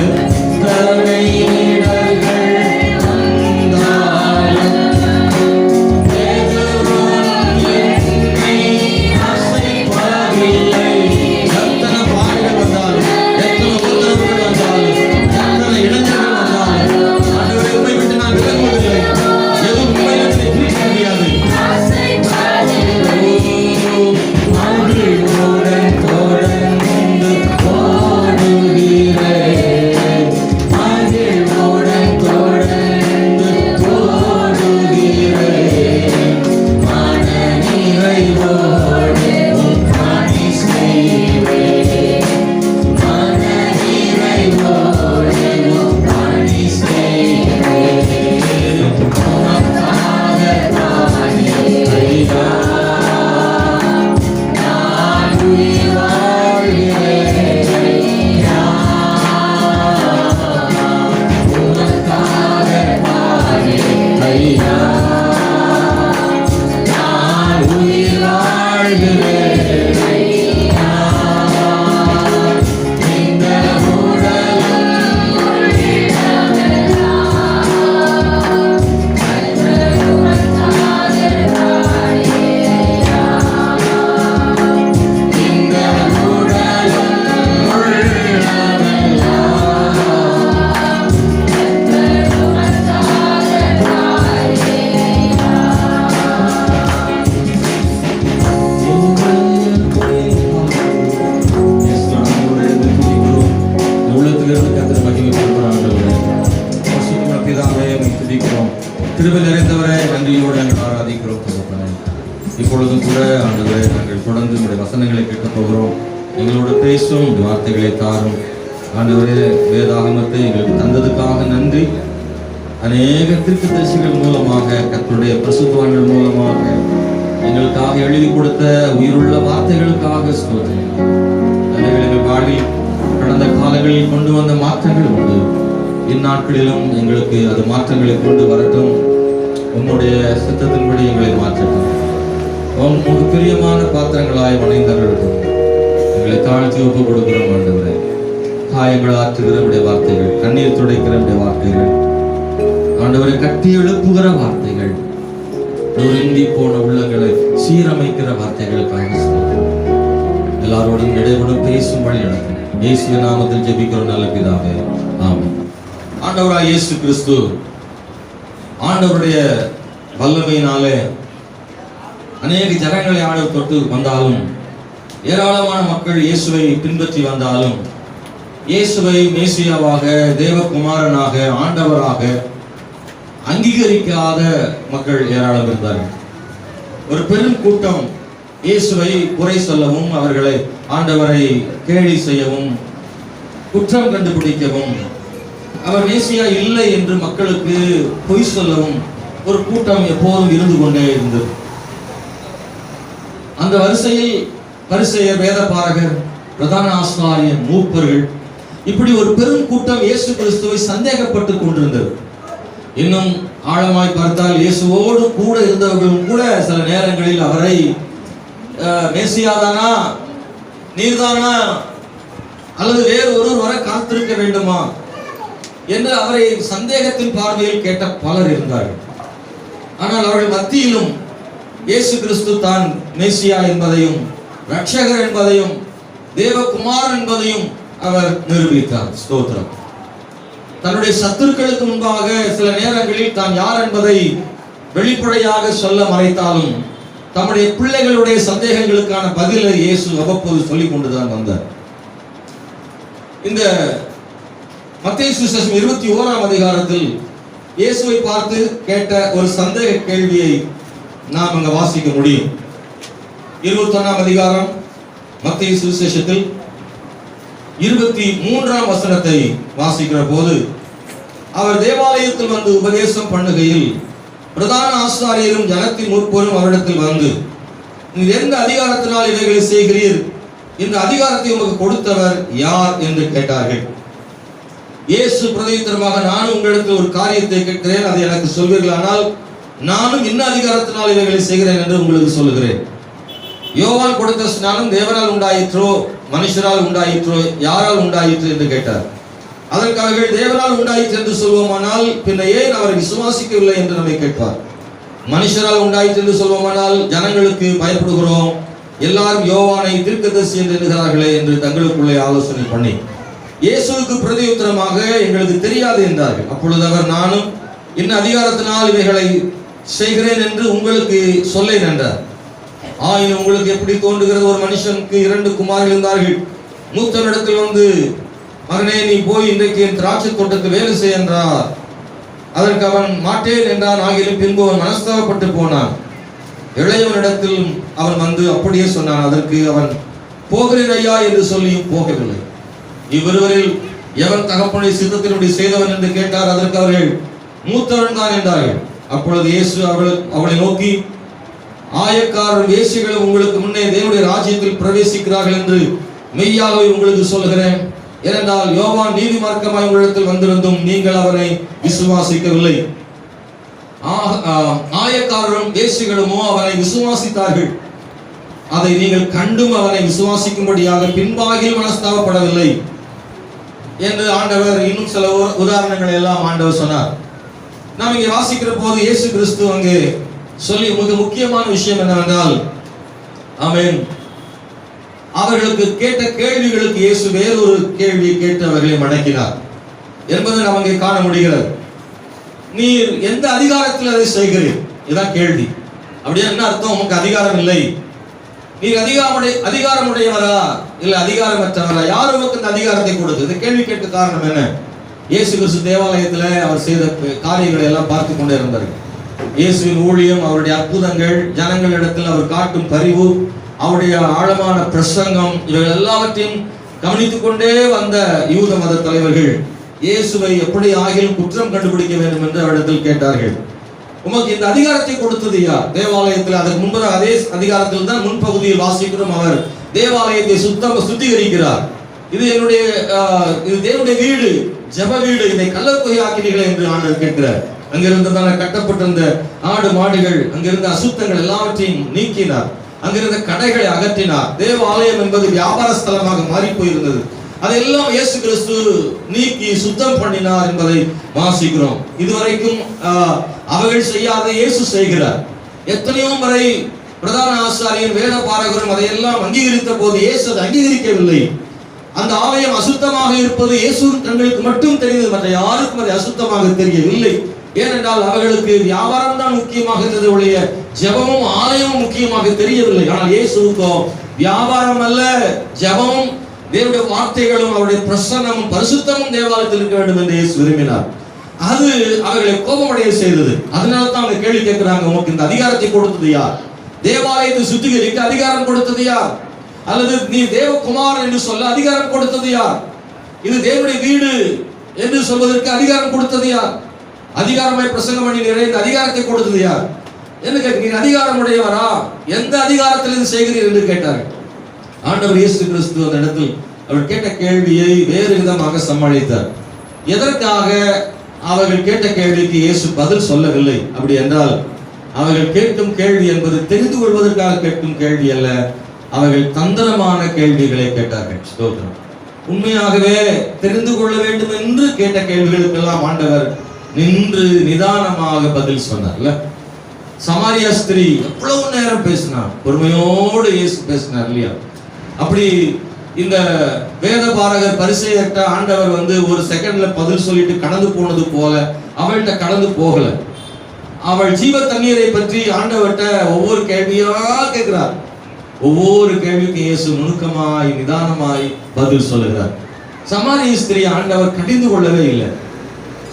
எத்தனை இடர்கள் வந்தாலும் எதுவும் என்னை அசைப்பதில்லை. எத்தனை பாடுகள் வந்தாலும், எத்தனை உத்தரவுகள் வந்தாலும், எத்தனை இளைஞர்கள் வந்தாலும், ஆண்டவரே உம்மை விட்டு நான் விலகுவதில்லை. எதுவும் உம்மை என்னை பிரிக்க முடியாது. மகிழ்வுடன் தொடர்ந்து ஓடுகிறேன். மகிழ்வுடன் தொடர்ந்து ஓடுகிறேன். மன நிறைவோடு உம் பணி செய்வேன். மன நிறைவோடு உம் பணி செய்வேன். உமக்காகத்தானே ஐயா நான் உயிர் வாழ்கிறேன் ஐயா. உமக்காகத்தானே ஐயா நான் உயிர் வாழ்கிறேன் ஐயா. இந்த கிருபை நிறைந்தவரே, நன்றியோடு நாங்கள் ஆராதிக்கிறோம் தகப்பனே. இப்பொழுதும் கூட ஆண்டவரே நாங்கள் தொடர்ந்து உங்களுடைய வசனங்களை கேட்கப் போகிறோம். எங்களோடு பேசும் உங்களுடைய வார்த்தைகளை தாரும் ஆண்டவரே. வேதாகமத்தை எங்களுக்கு தந்ததுக்காக நன்றி. அநேக தீர்க்கதரிசிகள் மூலமாக, கர்த்தருடைய பரிசுத்தவான்கள் மூலமாக எங்களுக்காக எழுதி கொடுத்த உயிருள்ள வார்த்தைகளுக்காக ஸ்தோத்திரம். எங்கள் வாழ்வில் கடந்த காலங்களில் கொண்டு வந்த மாற்றங்கள் உண்டு. இந்நாட்களிலும் எங்களுக்கு அது மாற்றங்களை கொண்டு வரட்டும். உம்முடைய சித்தத்தின்படி எங்களை மாற்றட்டும். உமக்கு பிரியமான பாத்திரங்களாய் வணைந்தவர்களுக்கும் எங்களை தாழ்த்தி ஒப்பு கொடுக்கிறோம் ஆண்டவரே. காயங்கள் ஆற்றுகிற உடைய வார்த்தைகள், கண்ணீர் துடைக்கிற உடைய வார்த்தைகள் ஆண்டவரை, கட்டி எழுப்புகிற வார்த்தைகள், நொறுங்கி போன உள்ளங்களை சீரமைக்கிற வார்த்தைகளுக்காக எல்லாரோடும் இடையோடும் பேசும் வழி நடக்கும். இயேசுவின் நாமத்தில் ஜெபிக்கிறோம் நல்ல பிதாவே, ஆமென். ஆண்டவராய் இயேசு கிறிஸ்து ஆண்டவருடைய வல்லமையினாலே அநேக ஜனங்களை ஆண்டவர் தொட்டு வந்தாலும் ஏராளமான மக்கள் இயேசுவை பின்பற்றி வந்தாலும் இயேசுவை மேசியாவாக, தேவகுமாரனாக, ஆண்டவராக அங்கீகரிக்காத மக்கள் ஏராளம் இருந்தார்கள். ஒரு பெரும் கூட்டம் இயேசுவை குறை சொல்லவும், அவர்களை ஆண்டவரை கேலி செய்யவும், குற்றம் கண்டுபிடிக்கவும், அவர் மேசியா இல்லை என்று மக்களுக்கு பொய் சொல்லவும் ஒரு கூட்டம் எப்போதும் இருந்து கொண்டே இருந்தது. அந்த வரிசையில் பரிசேயர், வேதபாரகர், பிரதான ஆசாரியர், மூப்பர்கள், இப்படி ஒரு பெரும் கூட்டம் இயேசு கிறிஸ்துவை சந்தேகப்பட்டு கொண்டிருந்தது. இன்னும் ஆழமாய் பார்த்தால் இயேசுவோடு கூட இருந்தவர்களும் கூட சில நேரங்களில் அவரை மேசியாதானா, நீர்தானா, அல்லது வேறு ஒருவர் வர காத்திருக்க வேண்டுமா என்று அவரை சந்தேகத்தின் பார்வையில் கேட்ட பலர் இருந்தார்கள். ஆனால் அவர்கள் மத்தியிலும் இயேசு கிறிஸ்து தான் மேசியா என்பதையும், ரட்சகர் என்பதையும், தேவகுமாரன் என்பதையும் அவர் நிரூபித்தார். ஸ்தோத்திரம். தன்னுடைய சத்துருக்களுக்கு முன்பாக சில நேரங்களில் தான் யார் என்பதை வெளிப்படையாக சொல்ல மறைத்தாலும் தம்முடைய பிள்ளைகளுடைய சந்தேகங்களுக்கான பதிலை இயேசு அவ்வப்போது சொல்லிக் கொண்டுதான் வந்தார். இந்த மத்தேயு சுவிசேஷம் 21ஆம் அதிகாரத்தில் இயேசுவை பார்த்து கேட்ட ஒரு சந்தேக கேள்வியை நாம் அங்க வாசிக்க முடியும். 21ஆம் அதிகாரம் மத்தேயு சுவிசேஷத்தில் 23ஆம் வசனத்தை வாசிக்கிற போது, அவர் தேவாலயத்தில் வந்து உபதேசம் பண்ணுகையில் பிரதான ஆசாரியரும் ஜனத்தின் மூப்பரும் அவரிடத்தில் வந்து, நீர் எந்த அதிகாரத்தினால் இவைகளை செய்கிறீர்? இந்த அதிகாரத்தை உமக்கு கொடுத்தவர் யார் என்று கேட்டார்கள். இயேசு பிரதியுத்தரமாக, நானும் உங்களிடத்தில் ஒரு காரியத்தை கேட்கிறேன், அதை எனக்கு சொல்வீர்களானால் நானும் இன்ன அதிகாரத்தினால் இவைகளை செய்கிறேன் என்று உங்களுக்கு சொல்லுகிறேன். யோவான் கொடுத்த ஸ்நானம் தேவனால் உண்டாயிற்றோ மனுஷரால் உண்டாயிற்றோ யாரால் உண்டாயிற்று என்று கேட்டார். அதற்கு அவர்கள் தேவனால் உண்டாயிற்று என்று சொல்வோமானால் பின்ன ஏன் அவரை விசுவாசிக்கவில்லை என்று நம்மை கேட்பார். மனுஷரால் உண்டாயிற்று என்று சொல்வோமானால் ஜனங்களுக்கு பயப்படுகிறோம், எல்லாரும் யோவானை தீர்க்கதரிசி என்று எண்ணுகிறார்களே என்று தங்களுக்குள்ளே ஆலோசனை பண்ணி இயேசுவுக்கு பிரதியுத்தரமாக, எங்களுக்கு தெரியாது என்றார்கள். அப்பொழுது அவர், நானும் இன்ன அதிகாரத்தினால் இவைகளை செய்கிறேன் என்று உங்களுக்கு சொல்லேன் என்றார். ஆயினும் உங்களுக்கு எப்படி தோன்றுகிறது? ஒரு மனுஷனுக்கு 2 குமாரர்கள் இருந்தார்கள். மூத்தவனிடத்தில் வந்து, மகனே, நீ போய் இன்றைக்கு என் திராட்சை தோட்டத்தில் வேலை செய் என்றார். அதற்கு அவன் மாட்டேன் என்றான். ஆகிலும் பின்பு அவன் மனஸ்தாபப்பட்டு போனான். இளையவனிடத்தில் அவன் வந்து அப்படியே சொன்னான். அதற்கு அவன், போகிறேன் ஐயா என்று சொல்லியும் போகவில்லை. இவ்விருவரில் எவன் தகப்பனுடைய சித்தத்தினுடைய செய்தவன் என்று கேட்டார். அதற்கு அவர்கள், மூத்தவன் தான் என்றார்கள். அப்பொழுது இயேசு அவளை நோக்கி, ஆயக்காரர் வேசிகளும் உங்களுக்கு முன்னே தேவனுடைய ராஜ்யத்தில் பிரவேசிக்கிறார்கள் என்று மெய்யாகவே உங்களுக்கு சொல்கிறேன். ஏனென்றால் யோவான் நீதிமார்க்கமாய் உங்களிடத்தில் வந்திருந்தும் நீங்கள் அவரை விசுவாசிக்கவில்லை. ஆயக்காரரும் வேசிகளுமோ அவரை விசுவாசித்தார்கள். அதை நீங்கள் கண்டும் அவனை விசுவாசிக்கும்படியாக பின்பாகில் மனஸ்தாபப்படவில்லை என்று ஆண்டவர் இன்னும் சில உதாரணங்களை எல்லாம் ஆண்டவர் சொன்னார். நாம் இங்கே வாசிக்கிற போது இயேசு கிறிஸ்து அங்கே சொல்லி மிக முக்கியமான விஷயம் என்னவென்றால், ஆமென், அவர்களுக்கு கேட்ட கேள்விகளுக்கு இயேசு வேறொரு கேள்வியை கேட்டு அவர்களை மடக்கினார் என்பதை நாம் அங்கே காண முடிகிறது. நீர் எந்த அதிகாரத்தில் அதை செய்கிறீர்? இதுதான் கேள்வி. அப்படியே என்ன அர்த்தம்? உமக்கு அதிகாரம் இல்லை, நீர் அதிகாரமுடையவரா இல்ல அதிகாரமற்றவரா? யார் உமக்கு இந்த அதிகாரத்தை கொடுத்து? இந்த கேள்வி கேட்க காரணம் என்ன? இயேசு கிறிஸ்து தேவாலயத்தில் அவர் செய்த காரியங்களை எல்லாம் பார்த்து கொண்டே இருந்தார்கள். இயேசுவின் ஊழியம், அவருடைய அற்புதங்கள், ஜனங்களிடத்தில் அவர் காட்டும் பரிவு, அவருடைய ஆழமான பிரசங்கம், இவைகள் எல்லாவற்றையும் கவனித்துக் கொண்டே வந்த யூத மத தலைவர்கள் இயேசுவை எப்படி ஆகிலும் குற்றம் கண்டுபிடிக்க வேண்டும் என்று அவரிடத்தில் கேட்டார்கள். உமக்கு இந்த அதிகாரத்தை கொடுத்தது யார்? தேவாலயத்தில் அதற்கு முன்பதாக அதே அதிகாரத்தில் தான் முன்பகுதியில் வாசிக்கிறோம். அவர் தேவாலயத்தை சுத்திகரிக்கிறார். இது என்னுடைய இது தேவனுடைய வீடு, ஜெப வீடு, இதை கள்ளக்குகை ஆக்கினீர்களே என்று ஆண்டவர் கேட்கிறார். அங்கிருந்து தான் கட்டப்பட்டிருந்த ஆடு மாடுகள், அங்கிருந்த அசுத்தங்கள் எல்லாவற்றையும் நீக்கினார். அங்கிருந்த கடைகளை அகற்றினார். தேவாலயம் என்பது வியாபார ஸ்தலமாக மாறி போயிருந்தது. அதெல்லாம் இயேசு கிறிஸ்து நீக்கி சுத்தம் பண்ணினார் என்பதை வாசிக்கிறோம். இதுவரைக்கும் அவர்கள் செய்யாத இயேசு செய்கிறார். எத்தனையோ முறை பிரதான ஆசாரியர், வேத பாரகரும் அதையெல்லாம் அங்கீகரித்த போது இயேசு அதை அங்கீகரிக்கவில்லை. அந்த ஆலயம் அசுத்தமாக இருப்பது இயேசு தங்களுக்கு மட்டும் தெரிந்தது, மற்ற யாருக்கும் அது அசுத்தமாக தெரியவில்லை. ஏனென்றால் அவர்களுக்கு வியாபாரம் தான் முக்கியமாக இருந்தது ஒழிய ஜெபமும் ஆலயமும் முக்கியமாக தெரியவில்லை. ஆனால் இயேசுக்கோ வியாபாரம் அல்ல, ஜெபமும் தேவனுடைய வார்த்தைகளும் அவருடைய பிரசன்னமும் பரிசுத்தமும் தேவாலயத்தில் இருக்க வேண்டும் என்று இயேசு விரும்பினார். அது அவர்களை கோபமடைய செய்தது. அதனால தான் அவங்க கேள்வி கேட்கிறாங்க, உனக்கு இந்த அதிகாரத்தை கொடுத்தது யார்? தேவாலயத்தை சுத்திகரிக்க அதிகாரம் கொடுத்தது யார்? அல்லது நீ தேவகுமாரன் என்று சொல்ல அதிகாரம் கொடுத்தது யார்? இது தேவனுடைய வீடு என்று சொல்வதற்கு அதிகாரம் கொடுத்தது யார்? அதிகாரமாய் பிரசங்கம் பண்ணி நிறைந்த அதிகாரத்தை கொடுத்தது யார் என்று கேட்க, நீ அதிகாரம் உடையவரா? எந்த அதிகாரத்திலிருந்து செய்கிறீர் என்று கேட்டார்கள். ஆண்டவர் இயேசு கிறிஸ்து அந்த இடத்தில் அவர் கேட்ட கேள்வியை வேறு விதமாக சமாளித்தார். எதற்காக அவர்கள் கேட்ட கேள்விக்கு இயேசு பதில் சொல்லவில்லை? அப்படி என்றால் அவர்கள் கேட்கும் கேள்வி என்பது தெரிந்து கொள்வதற்காக கேட்கும் கேள்வி அல்ல, அவர்கள் தந்திரமான கேள்விகளை கேட்டார்கள். ஸ்தோத்திரம். உண்மையாகவே தெரிந்து கொள்ள வேண்டும் என்று கேட்ட கேள்விகளுக்கெல்லாம் ஆண்டவர் நின்று நிதானமாக பதில் சொன்னார்ல. சமாரியா ஸ்திரீ எவ்வளவு நேரம் பேசினார், பொறுமையோடு இயேசு பேசினார் இல்லையா? அப்படி இந்த வேத பாரகர் பரிசேயர்ட்ட ஆண்டவர் ஒரு செகண்ட்ல பதில் சொல்லிட்டு கடந்து போனது போல அவள்கிட்ட கடந்து போகல. அவள் ஜீவ தண்ணீரை பற்றி ஆண்டவர்கிட்ட ஒவ்வொரு கேள்வியா கேட்கிறார். ஒவ்வொரு கேள்விக்கும் இயேசு நுணுக்கமாய் நிதானமாய் பதில் சொல்லுகிறார். சமாரிய ஸ்திரீ ஆண்டவர் கடிந்து கொள்ளவே இல்லை.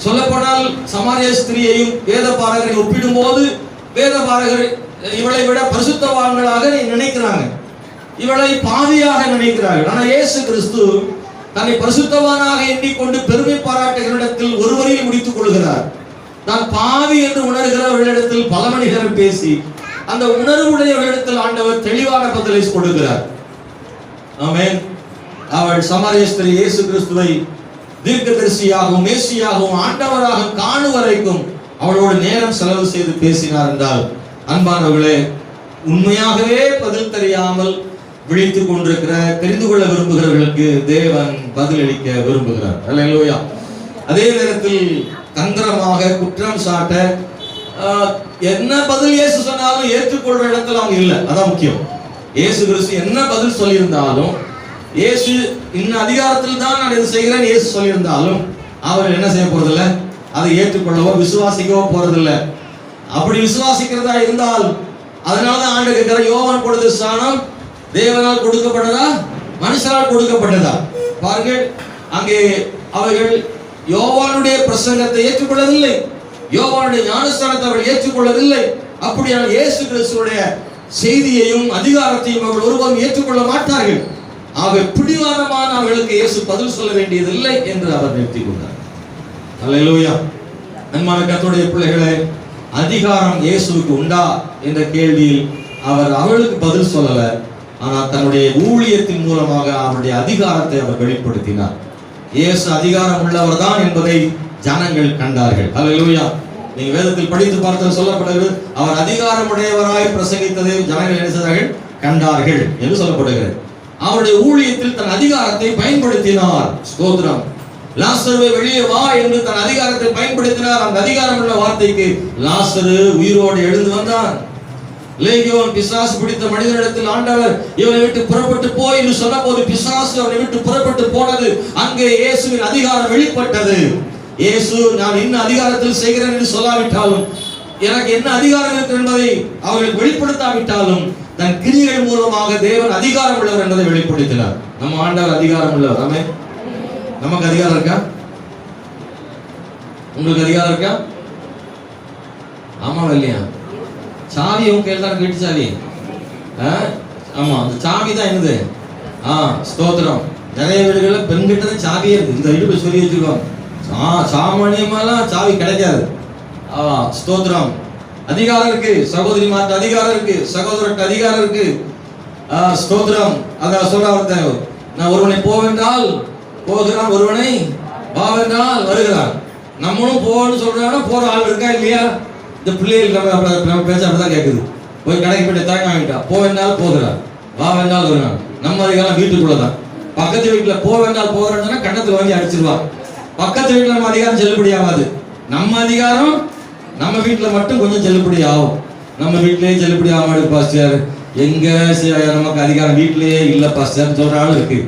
சொல்லப்போனால் சமாரிய ஸ்திரீயையும் வேத பாரகரை ஒப்பிடும் போது வேத பாரகர் இவளை விட பரிசுத்தவான்களாக நினைக்கிறாங்க, இவளை பாவியாக நினைக்கிறார்கள். ஆனால் இயேசு கிறிஸ்து தன்னை பரிசுத்தவானாக எண்ணிக்கொண்டு பெருமை பாராட்டுகளிடத்தில் ஒருவரையில் முடித்துக் கொள்கிறார். நான் பாவி என்று உணர்கிறவர்களிடத்தில் பல மணி நேரம் பேசி அந்த உணர்வுடையவர்களிடத்தில் ஆண்டவர் தெளிவான பதிலை கொடுக்கிறார். ஆமென். அவள் சமாரிய ஸ்திரீ இயேசு கிறிஸ்துவை தீர்க்கதரிசியாகவும் மேசியாகவும் ஆண்டவராக காணும் வரைக்கும் அவளோடு நேரம் செலவு செய்து பேசினார் என்றால், அன்பானவர்களே, உண்மையாகவே பதில் தெரியாமல் விழித்துக் கொண்டிருக்கிற தெரிந்து கொள்ள விரும்புகிறவர்களுக்கு தேவன் பதிலளிக்க விரும்புகிறார். அல்லேலூயா. அதே நேரத்தில் தந்திரமாக குற்றம் சாட்ட என்ன பதில் இயேசு சொன்னாலும் ஏற்றுக்கொள்ற இடத்துல அவங்க இல்லை. அதான் முக்கியம். இயேசு கிறிஸ்து என்ன பதில் சொல்லியிருந்தாலும், இயேசு இன்னும் அதிகாரத்தில் தான் நான் இதை செய்கிறேன் இயேசு சொல்லியிருந்தாலும் அவர் என்ன செய்ய போறதில்ல, அதை ஏற்றுக்கொள்ளவோ விசுவாசிக்கவோ போறதில்ல. அப்படி விசுவாசிக்கிறதா இருந்தால் அதனாலதான் ஆண்டு கேட்கிற, யோவான் கொடுத்த ஸ்நானம் தேவனால் கொடுக்கப்பட்டதா மனுஷரால் கொடுக்கப்பட்டதா? பாருங்கள், அங்கே அவர்கள் யோவானுடைய பிரசங்கத்தை ஏற்றுக்கொள்ளவில்லை, யோவானுடைய ஞானஸ்தானத்தை அவர்கள் ஏற்றுக்கொள்ளவில்லை. அப்படியான இயேசு கிறிஸ்துவுடைய செய்தியையும் அதிகாரத்தையும் அவர்கள் ஒருவரும் ஏற்றுக்கொள்ள மாட்டார்கள். ஆக பிடிவாதமான அவர்களுக்கு இயேசு பதில் சொல்ல வேண்டியதில்லை என்று அவர் நிறுத்திக் கொண்டார். அல்லேலூயா. அன்பான கர்த்தருடைய பிள்ளைகளே, அதிகாரம் இயேசுவுக்கு உண்டா என்ற கேள்வியில் அவர் அவளுக்கு பதில் சொல்லல. ஆனால் தன்னுடைய ஊழியத்தின் மூலமாக அவருடைய அதிகாரத்தை அவர் வெளிப்படுத்தினார். இயேசு அதிகாரம் உள்ளவர் தான் என்பதை ஜனங்கள் கண்டார்கள். அல்லேலூயா. நீங்க வேதத்தில் படித்து பார்த்து சொல்லப்படுகிறது, அவர் அதிகாரம் உடையவராய் பிரசங்கித்ததை ஜனங்கள் என்ன செய்தார்கள்? கண்டார்கள் என்று சொல்லப்படுகிறது. அவருடைய ஊழியத்தில் தன் அதிகாரத்தை பயன்படுத்தினார். ஸ்தோத்திரம். லாசருவை வெளியே வா என்று தன் அதிகாரத்தை பயன்படுத்தினார். அந்த அதிகாரம் உள்ள வார்த்தைக்கு லாசரு உயிரோடு எழுந்து வந்தான். லேகியோன் பிசாசு பிடித்த மனிதனிடத்தில் ஆண்டவர் இவனை விட்டு புறப்பட்டு போய் என்று சொன்ன போது பிசாசு அவனை விட்டு புறப்பட்டு போனது. அங்கே இயேசுவின் அதிகாரம் வெளிப்பட்டது. இயேசு நான் என்ன அதிகாரத்தில் செய்கிறேன் என்று சொல்லாவிட்டாலும், எனக்கு என்ன அதிகாரம் இருக்கு என்பதை அவர்களுக்கு வெளிப்படுத்தாவிட்டாலும், தன் கிரியைகள் மூலமாக தேவன் அதிகாரம் உள்ளவர் என்பதை வெளிப்படுத்தினார். நம்ம ஆண்டவர் அதிகாரம் உள்ளவர். ஆமென். நமக்கு அதிகாரம் இருக்கா? உங்களுக்கு அதிகாரம் இருக்கா? ஆமா இல்லையா? சாவி உங்க கையில் தான், வீட்டு சாவி. ஆமா, அந்த சாவி தான் என்னது? ஸ்தோத்திரம். நிறைய வீடுகள்ல பெண்கிட்ட தான் சாவியே இருக்கு. இந்த வீடு சொல்லி வச்சிருக்கோம். சாமானியமாலாம் சாவி கிடைக்காது. ஸ்தோத்திரம். அதிகாரம் இருக்கு. சகோதரி மாற்ற அதிகாரம் இருக்கு, சகோதரர்கிட்ட அதிகாரம் இருக்கு. ஸ்தோத்திரம். அதான் சொல்ற, நான் ஒருவனை போவென்றால் போகிறான், ஒருவனை வாவென்றால் வருகிறான். நம்மளும் போன்னு சொல்றாங்க, போற ஆள் இருக்கா இல்லையா? இந்த பிள்ளைகள் நம்ம பேச அப்படிதான் கேட்குது. போய் கடைக்கு போயிட்டு தாய் வாங்கிட்டா, போவென்றால் போகிறான், வாவென்றால் வருகிறான். நம்ம அதிகாரம் வீட்டுக்குள்ளதான். பக்கத்து வீட்டுல போவென்றால் போகிறோம்னா கண்ணத்துல வாங்கி அடிச்சிருவா. பக்கத்து வீட்டுல நம்ம அதிகாரம் செல்லுபடி ஆகாது. நம்ம அதிகாரம் நம்ம வீட்டுல மட்டும் கொஞ்சம் செல்லுபடி ஆகும். நம்ம வீட்டிலேயே செல்லுபடி ஆக மாட்டேங்குது பாஸ்டர், எங்க நமக்கு அதிகாரம் வீட்டிலேயே இல்ல பாஸ்டர் சொல்ற ஆள் இருக்கு.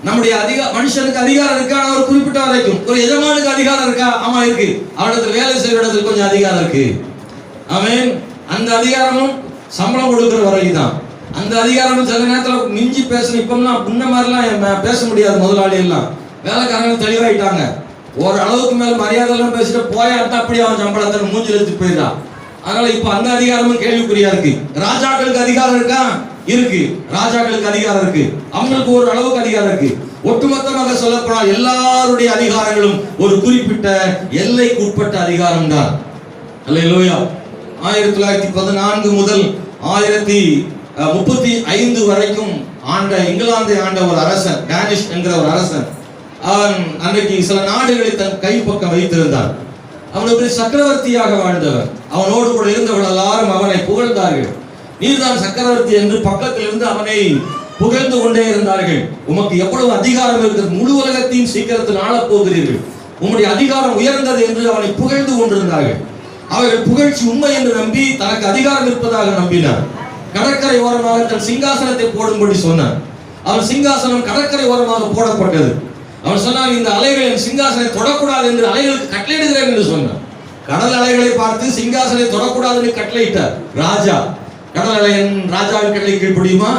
நம்முடைய மனுஷனுக்கு அதிகாரம் இருக்கா? ஒரு குறிப்பிட்ட வரைக்கும். ஒரு எஜமானுக்கு அதிகாரம் இருக்கா? ஆமா இருக்கு. அவனிடத்தில் வேலை செய்கிற இடத்துல கொஞ்சம் அதிகாரம் இருக்கு. ஆமென். அந்த அதிகாரமும் சம்பளம் கொடுக்கிற வரைக்கும் தான். அந்த அதிகாரம் சில நேரத்தில் மிஞ்சி பேசணும். இப்பெல்லாம் முன்ன மாதிரிலாம் பேச முடியாது. முதலாளி எல்லாம் வேலைக்காரங்க தெளிவாயிட்டாங்க. ஒரு அளவுக்கு மேல மரியாதை எல்லாம் பேசிட்டு போயாட்டா அப்படி அவன் சம்பளத்தை மூஞ்சில் எடுத்து போயிடுறான். அதனால இப்ப அந்த அதிகாரமும் கேள்விக்குறியா இருக்கு. ராஜாக்களுக்கு அதிகாரம் இருக்கா? இருக்கு. ராஜாக்களுக்கு அதிகாரம் இருக்கு. அவங்களுக்கு ஒரு அளவுக்கு அதிகாரம் இருக்கு. ஒட்டுமொத்தமாக சொல்லப்போனால் எல்லாருடைய அதிகாரங்களும் ஒரு குறிப்பிட்ட எல்லைக்கு உட்பட்ட அதிகாரம் தான். அல்லேலூயா. 1914 முதல் 1035 வரைக்கும் இங்கிலாந்தை ஆண்ட ஒரு அரசன், டேனிஷ் என்கிற ஒரு அரசன், அவன் அன்றைக்கு சில நாடுகளை தன் கைப்பக்கம் வைத்திருந்தான். அவனுக்கு சக்கரவர்த்தியாக வாழ்ந்தவர். அவனோடு கூட இருந்தவர்கள் எல்லாரும் அவனை புகழ்ந்தார்கள். நீர்தான் சக்கரவர்த்தி என்று பக்கத்தில் இருந்து அவனை புகழ்ந்து கொண்டே இருந்தார்கள். உமக்கு எவ்வளவு அதிகாரம் இருக்கிறது, முழு உலகத்தையும் சீக்கிரத்தில் ஆளப் போகிறீர்கள், உம்முடைய அதிகாரம் உயர்ந்தது என்று அவனை புகழ்ந்து கொண்டிருந்தார்கள். அவர்கள் புகழ்ச்சி உண்மை என்று நம்பி தனக்கு அதிகாரம் இருப்பதாக நம்பினார். கடற்கரை ஓரமாக தன் சிங்காசனத்தை போடும்படி சொன்னான். அவன் சிங்காசனம் கடற்கரை ஓரமாக போடப்பட்டது. அவன் சொன்னான், இந்த அலைகள் என் சிங்காசனை தொடக்கூடாது என்று அலைகளுக்கு கட்டளையிடுகிறேன் என்று சொன்னான். கடல் அலைகளை பார்த்து சிங்காசனை தொடக்கூடாது என்று கட்டளையிட்டார் ராஜா. கடல் அலையின் ராஜாவின் கட்டளை கீழ்ப்படியுமா?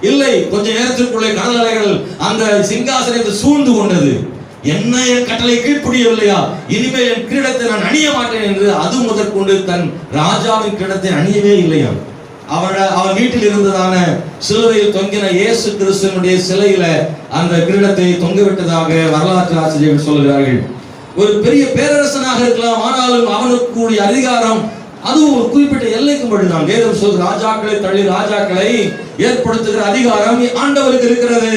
இல்லை. கொஞ்ச நேரத்திற்குள்ளே கடல் அலைகள் அந்த சிங்காசனத்தை சூழ்ந்து கொண்டது. என்ன என் கட்டளை கீழ்ப்படியவில்லையா, இனிமேல் என் கிரீடத்தை நான் அணிய மாட்டேன் என்று அது முதற்கொண்டு தன் ராஜாவின் கிரீடத்தை அணியவே இல்லையா. அவன் வீட்டில் இருந்ததான சிலுவையில் தொங்கின இயேசு கிறிஸ்துவினுடைய சிலையில அந்த கிரீடத்தை தொங்கவிட்டதாக வரலாற்று ஆசிரியர்கள் சொல்கிறார்கள். ஒரு பெரிய பேரரசனாக இருக்கலாம், ஆனாலும் அவனுக்கு கூடிய அதிகாரம் அதுவும் ஒரு குறிப்பிட்ட எல்லைக்கு மட்டும்தான். வேதம் சொல்ற ராஜாக்களை தள்ளி ராஜாக்களை ஏற்படுத்துகிற அதிகாரம் ஆண்டவருக்கு இருக்கிறது.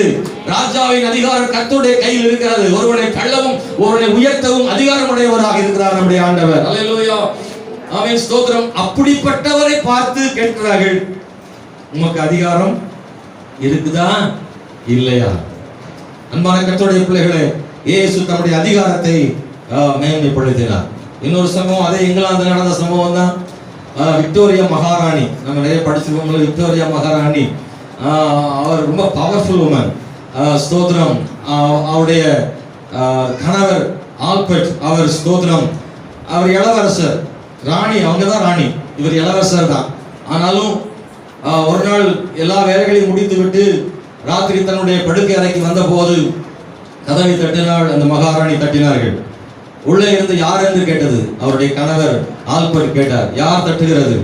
ராஜாவின் அதிகாரம் கர்த்தருடைய கையில் இருக்கிறது. ஒருவனை தள்ளவும் ஒருவனை உயர்த்தவும் அதிகாரம் உடையவராக இருக்கிறார் நம்முடைய ஆண்டவர். அல்லேலூயா, ஆமென், ஸ்தோத்திரம். அப்படிப்பட்டவரை பார்த்து கேட்கிறார்கள், உமக்கு அதிகாரம் இருக்குதா இல்லையா? அன்பான கர்த்தருடைய பிள்ளைகளே, இயேசு தம்முடைய அதிகாரத்தை மேன்மைப்படுத்தினார். இன்னொரு சம்பவம், அதே இங்கிலாந்து நடந்த சம்பவம் தான். விக்டோரியா மகாராணி, நம்ம நிறைய படிச்சிருக்கோம். விக்டோரியா மகாராணி அவர் ரொம்ப பவர்ஃபுல் உமன். ஸ்தோத்திரம். அவருடைய கணவர் ஆல்பர்ட், அவர் ஸ்தோத்திரம், அவர் இளவரசர். ராணி அவங்க தான் ராணி, இவர் இளவரசர் தான். ஆனாலும் ஒரு நாள் எல்லா வேலைகளையும் முடித்து விட்டு ராத்திரி தன்னுடைய படுக்கை அறைக்கு வந்த போது கதவை தட்டினாள். அந்த மகாராணி தட்டினார்கள். உள்ளே இருந்து யார் என்று கேட்டது. அவருடைய கணவர் ஆல்பர்ட் கேட்டார், யார் தட்டுகிறது?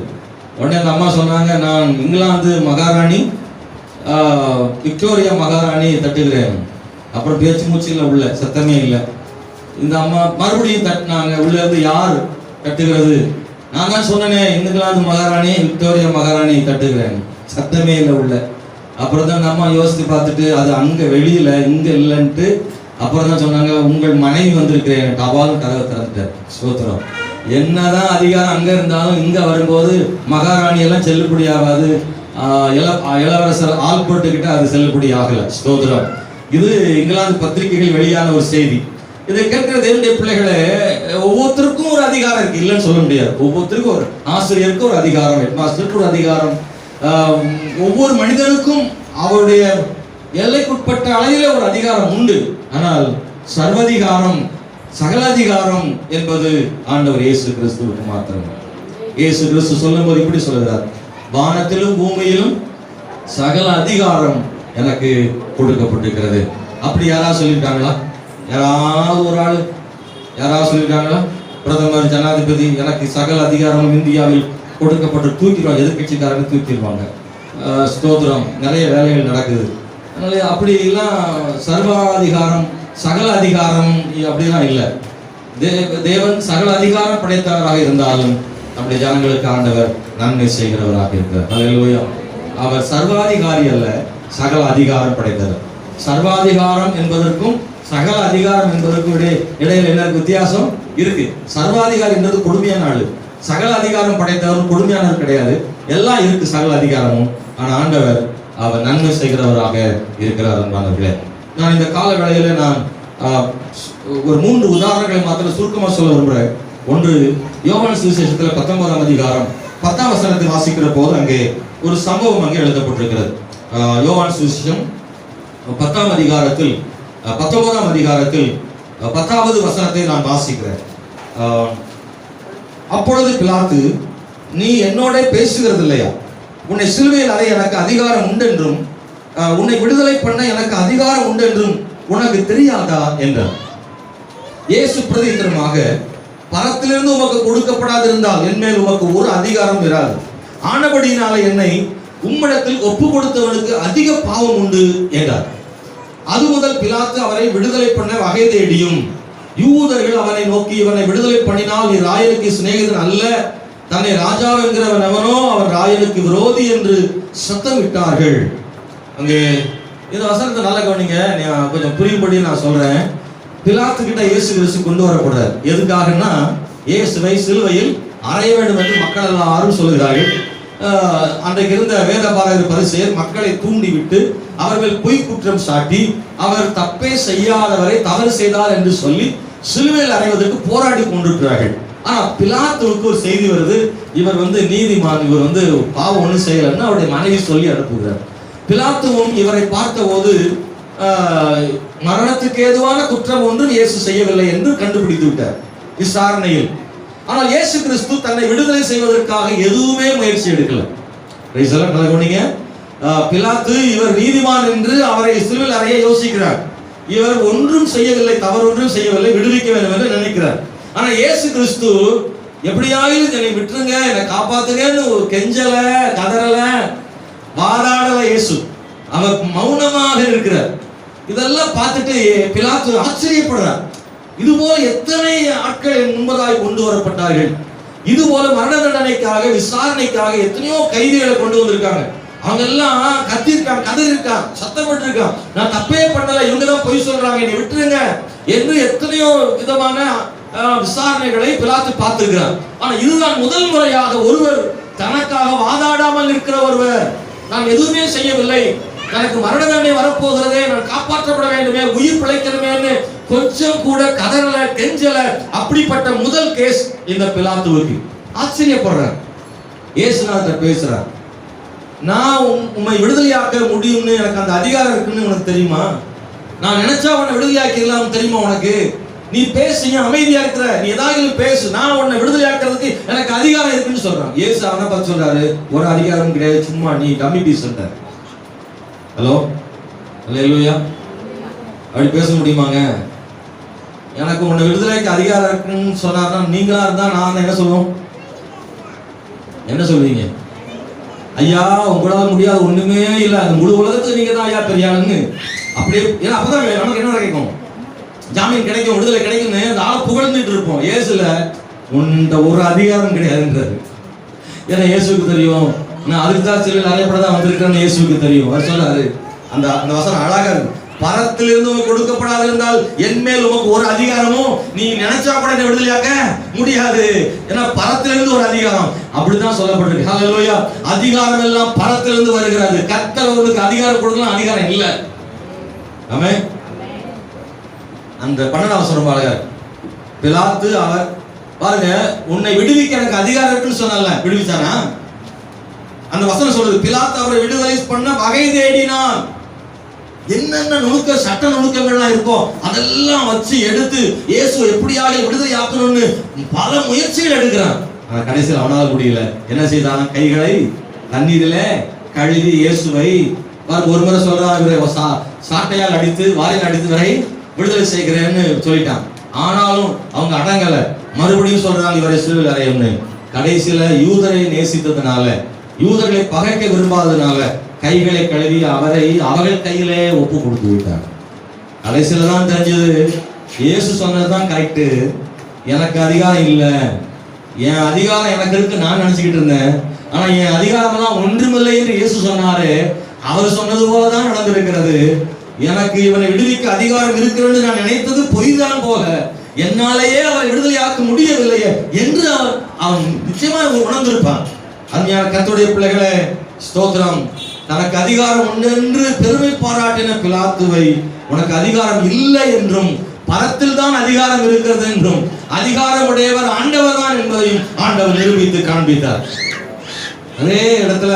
உடனே அந்த அம்மா சொன்னாங்க, நான் இங்கிலாந்து மகாராணி விக்டோரியா மகாராணி தட்டுகிறேன். அப்புறம் பேச்சு மூச்சு இல்லை, உள்ள சத்தமே இல்லை. இந்த அம்மா மறுபடியும் தட்டினாங்க. உள்ள இருந்து யார் தட்டுகிறது? நான் தான் சொன்னேன், இங்கிலாந்து மகாராணி விக்டோரியா மகாராணி தட்டுகிறேன். சத்தமே இல்லை உள்ள. அப்புறம் தான் அந்த அம்மா யோசித்து பார்த்துட்டு, அது அங்கே வெளியில இங்கே இல்லைன்ட்டு அப்புறம் தான் சொன்னாங்க, உங்கள் மனைவி வந்திருக்கிறேன். டபால் கதவை திறந்துட்டார். ஸ்தோத்திரம். என்னதான் அதிகாரம் அங்கே இருந்தாலும் இங்கே வரும்போது மகாராணி எல்லாம் செல்லுபடி ஆகாது. இளவரசர் ஆல்பர்ட் கிட்ட அது செல்லுபடி ஆகலை. ஸ்தோத்திரம். இது இங்கிலாந்து பத்திரிகைகள் வெளியான ஒரு செய்தி. இதை கேட்கிற தேவனுடைய பிள்ளைகளே, ஒவ்வொருத்தருக்கும் ஒரு அதிகாரம் இருக்கு, இல்லைன்னு சொல்ல முடியாது. ஒவ்வொருத்தருக்கும் ஒரு ஆசிரியருக்கு ஒரு அதிகாரம், ஹெட் மாஸ்டருக்கு ஒரு அதிகாரம். ஒவ்வொரு மனிதனுக்கும் அவருடைய எல்லைக்குட்பட்ட அளவில் ஒரு அதிகாரம் உண்டு. ஆனால் சர்வதிகாரம், சகல அதிகாரம் என்பது ஆண்டவர் இயேசு கிறிஸ்துவுக்கு மாத்திரம். இயேசு கிறிஸ்து சொல்லும்போது இப்படி சொல்கிறார், வானத்திலும் பூமியிலும் சகல அதிகாரம் எனக்கு கொடுக்கப்பட்டிருக்கிறது. அப்படி யாராவது சொல்லியிருக்காங்களா? யாராவது ஒரு ஆள் யாராவது சொல்லியிருக்காங்களா? பிரதமர், ஜனாதிபதி, எனக்கு சகல அதிகாரம் இந்தியாவில் கொடுக்கப்பட்டு தூக்கிடுவாங்க. எதிர்கட்சிக்காரங்க தூக்கிடுவாங்க. ஸ்தோத்திரம். நிறைய வேலைகள் நடக்குது. அதனால அப்படிலாம் சர்வாதிகாரம் சகல அதிகாரம் அப்படிலாம் இல்லை. தேவன் சகல அதிகாரம் படைத்தவராக இருந்தாலும் நம்முடைய ஜனங்களுக்கு ஆண்டவர் நன்மை செய்கிறவராக இருக்கிறார். அல்லேலூயா. அவர் சர்வாதிகாரி அல்ல, சகல அதிகாரம் படைத்தவர். சர்வாதிகாரம் என்பதற்கும் சகல அதிகாரம் என்பதற்கும் இடையில என்ன வித்தியாசம் இருக்கு? சர்வாதிகாரி என்பது கொடுமையான ஆளு, சகல அதிகாரம் படைத்தவர் கொடுமையானவர் கிடையாது. எல்லாம் இருக்கு சகல அதிகாரமும். ஆனா ஆண்டவர் அவர் நன்மை செய்கிறவராக இருக்கிறார். அன்பானவர்களே, நான் இந்த கால வேளையில நான் ஒரு 3 உதாரணங்களை மாத்திரம் சுருக்கமாக சொல்ல விரும்புகிறேன். ஒன்று, யோவான் சுவிசேஷத்தில் 19ஆம் அதிகாரம் 10ஆம் வசனத்தை வாசிக்கிற போது அங்கே ஒரு சம்பவம் அங்கே எழுதப்பட்டிருக்கிறது. யோவான் சுவிசேஷம் 10ஆம் அதிகாரத்தில் 19ஆம் அதிகாரத்தில் 10வது வசனத்தை நான் வாசிக்கிறேன். அப்பொழுது பிலாத்து, நீ என்னோட பேசுகிறது இல்லையா? உன்னை சிலுவையில் அறைய எனக்கு அதிகாரம் உண்டென்றும் உன்னை விடுதலை பண்ண எனக்கு அதிகாரம் உண்டென்றும் உனக்கு தெரியாதா என்றார். இயேசு பிரதித்திரமாக, பரத்திலிருந்து உமக்கு கொடுக்கப்படாதிருந்தால் என் மேல் உமக்கு ஒரு அதிகாரம் இராது. ஆனபடியினாலே என்னை உம்மிடத்தில் ஒப்பு கொடுத்தவனுக்கு அதிக பாவம் உண்டு என்றார். அது முதல் பிலாத்து அவரை விடுதலை பண்ண வகை தேடியும், யூதர்கள் அவனை நோக்கி, இவனை விடுதலை பண்ணினால் நீ ராயனுக்கு சிநேகிதன் அல்ல, தன்னை ராஜா என்கிறவன் எவனோ அவன் ராயனுக்கு விரோதி என்று சத்தமிட்டார்கள். அங்கே இந்த வசனத்தை நல்லா கவனிங்க, கொஞ்சம் புரியும்படி நான் சொல்றேன். பிலாத்து கிட்ட இயேசு கிறிஸ்து கொண்டு வரப்படுறார். எதுக்காகன்னா, இயேசுவை சிலுவையில் அறைய வேண்டும் என்று மக்கள் எல்லாரும் சொல்லுகிறார்கள். அன்றைக்கு இருந்த வேதபாரகர் பரிசேயர் மக்களை தூண்டிவிட்டு அவர்கள் பொய் குற்றம் சாட்டி அவர் தப்பே செய்யாதவரை தவறு செய்தார் என்று சொல்லி சிலுவையில் அறைவதற்கு போராடி கொண்டிருக்கிறார்கள். ஆனா பிலாத்துவுக்கு ஒரு செய்தி வருது, இவர் நீதிமான், இவர் பாவம் ஒன்றும் செய்யலன்னு அவருடைய மனைவி சொல்லி அனுப்புகிறார். பிலாத்துவும் இவரை பார்த்தபோது மரணத்துக்கு ஏதுவான குற்றம் ஒன்றும் இயேசு செய்யவில்லை என்று கண்டுபிடித்து விட்டார் விசாரணையில். ஆனால் இயேசு கிறிஸ்து தன்னை விடுதலை செய்வதற்காக எதுவுமே முயற்சி எடுக்கல. பிலாத்து இவர் நீதிமான் என்று அவரை சிலுவையில் அறைய யோசிக்கிறார். இவர் ஒன்றும் செய்யவில்லை, தவறு ஒன்றும் செய்யவில்லை, விடுவிக்க வேண்டும் என்று நினைக்கிறார். ஆனா இயேசு கிறிஸ்து எப்படியாவது என்னை விட்டுருங்க, என்னை காப்பாத்துங்கன்னு கெஞ்சல, கதறல, வாதாடல. இயேசு அவர் மௌனமாக இருக்கிறார். இதெல்லாம் பார்த்துட்டு பிலாத்து ஆச்சரியப்படுறார். இதுபோல எத்தனை ஆட்கள் முன்பதாய் கொண்டு வரப்பட்டார்கள். இதுபோல மரண தண்டனைக்காக, விசாரணைக்காக எத்தனையோ கைதிகளை கொண்டு வந்திருக்காங்க. அவங்க எல்லாம் கத்திருக்காங்க, கதறிருக்காங்க, சத்தப்பட்டிருக்காங்க, நான் தப்பே பண்ணல, இவங்கதான் பொய் சொல்றாங்க, என்னை விட்டுருங்க என்று எத்தனையோ விதமான விசாரணைகளை பிலாத்து பார்த்திருக்கிறார். ஆனா இதுதான் முதல் முறையாக ஒருவர் தனக்காக வாதாடாமல் இருக்கிற ஒருவர், நான் எதுவுமே செய்யவில்லை, எனக்கு மரண தண்டனை வரப்போகிறதே, நான் காப்பாற்றப்பட வேண்டுமே, உயிர் பிழைக்கணுமே கொஞ்சம் கூட கதறல, கெஞ்சல. அப்படிப்பட்ட முதல் கேஸ் இந்த பிலாத்துவுக்கு. ஆச்சரியப்படுறார். இயேசுநாதர் பேசுறார், நான் உம்மை விடுதலையாக்க முடியும்னு எனக்கு அந்த அதிகாரம் இருக்குன்னு உனக்கு தெரியுமா? நான் நினைச்சா உன்னை விடுதலையாக்கிடலாம் தெரியுமா உனக்கு? நீ பேசுங்க, அமைதியா இருக்கிற, நீ ஏதாவது பேசு, நான் உன்னை விடுதலையாக்குறதுக்கு எனக்கு அதிகாரம் இருக்குன்னு சொல்றான். இயேசு அவனை பார்த்து சொல்றாரு, ஒரு அதிகாரம் கிடையாது, சும்மா நீ டம்மி பீஸ். ஹலோ, அல்லேலூயா. அப்படி பேச முடியுமாங்க? எனக்கு உன்னை விடுதலைக்கு அதிகாரம் இருக்குன்னு சொன்னார்னா, நீங்களா இருந்தா நான் என்ன சொல்லுவோம்? என்ன சொல்லுவீங்க? ஐயா உங்களால முடியாது ஒண்ணுமே இல்லை, அந்த முழு உலகத்துக்கு நீங்க தான் ஐயா பெரியாளுன்னு. அப்படியே ஏன்னா அப்பதான் நமக்கு என்ன கிடைக்கும்? ஜாமீன் கிடைக்கும், விடுதலை கிடைக்குன்னு அந்த ஆளை புகழ்ந்துட்டு இருப்போம். இயேசுல உன்ட ஒரு அதிகாரம் கிடையாதுன்றாரு. ஏன்னா இயேசுக்கு தெரியும், நான் அதுக்கு தான் சிலுவையில் அறையப்படதான் வந்திருக்கிறேன்னு இயேசுக்கு தெரியும். அவர் சொல்றாரு, அந்த வசனம் அழகா இருக்கு, பரத்திலிருந்து உனக்கு கொடுக்கப்படாது இருந்தால் என் மேல் உனக்கு ஒரு அதிகாரமும் நீ நினைச்சா கூட என்ன விடுதலையாக்க முடியாது. ஏன்னா பரத்திலிருந்து ஒரு அதிகாரம் அப்படித்தான் சொல்லப்பட்டிருக்கு. ஹல்லேலூயா. அதிகாரம் எல்லாம் பரத்திலிருந்து வருகிறது. கர்த்தர் அவருக்கு அதிகாரம் கொடுக்கலாம், அதிகாரம் இல்லை. ஆமென். அந்த 12ஆம் வசனம் பாருங்க. பிலாத்து அவர் பாருங்க, உன்னை விடுவிக்க எனக்கு அதிகாரம் இருக்குன்னு சொன்னால, விடுவிச்சானா? அந்த வசனம் சொல்றது, பிலாத்து அவரை விடுதலை பண்ண வகை தேடினான். என்னென்ன நுணுக்க, சட்ட நுணுக்கங்கள்லாம் இருக்கோ அதெல்லாம் வச்சு எடுத்து இயேசு எப்படியாக விடுதலை ஆக்கணும்னு பல முயற்சிகள் எடுக்கிறான். ஆனா கடைசியில் அவனால் முடியல. என்ன செய்தான்? கைகளை தண்ணீரிலே கழுவி இயேசுவை ஒரு முறை சொல்றான், சாட்டையால் அடித்து, வாரில் அடித்து வரை விடுதலை செய்கிறேன்னு சொல்லிட்டான். ஆனாலும் அவங்க அடங்கல, மறுபடியும் சொல்றாங்க இவரை சிலுவையில் அறையும்னு. கடைசியில யூதரை நேசித்ததுனால, யூதர்களை பகைக்க விரும்பாததுனால கைகளை கழுவி அவர்கள் கையிலே ஒப்பு கொடுத்து விட்டார். கடைசியில தான் தெரிஞ்சது, இயேசு சொன்னதுதான் கரெக்டு, எனக்கு அதிகாரம் இல்லை, என் அதிகாரம் எனக்கு இருக்கு நான் நினைச்சுக்கிட்டு இருந்தேன். ஆனா என் அதிகாரம் எல்லாம் ஒன்றுமில்லை என்று இயேசு சொன்னாரு. அவர் சொன்னது போலதான் நடந்திருக்கிறது. எனக்கு இவனை விடுவிக்க அதிகாரம் இருக்கிறது நான் நினைத்தது பொய்தான் போல, என்னாலேயே அவரை விடுதலையாக்க முடியவில்லையே என்று அவன் நிச்சயமா உணர்ந்திருப்பான். அருமையான கர்த்தருடைய பிள்ளைகளே, ஸ்தோத்திரம். தனக்கு அதிகாரம் உண்டு என்று பெருமை பாராட்டின பிலாத்துவை உனக்கு அதிகாரம் இல்லை என்றும், பரத்தில் தான் அதிகாரம் இருக்கிறது என்றும், அதிகாரம் உடையவர் ஆண்டவர் தான் என்பதையும் ஆண்டவர் நிரூபித்து காண்பித்தார். அதே இடத்துல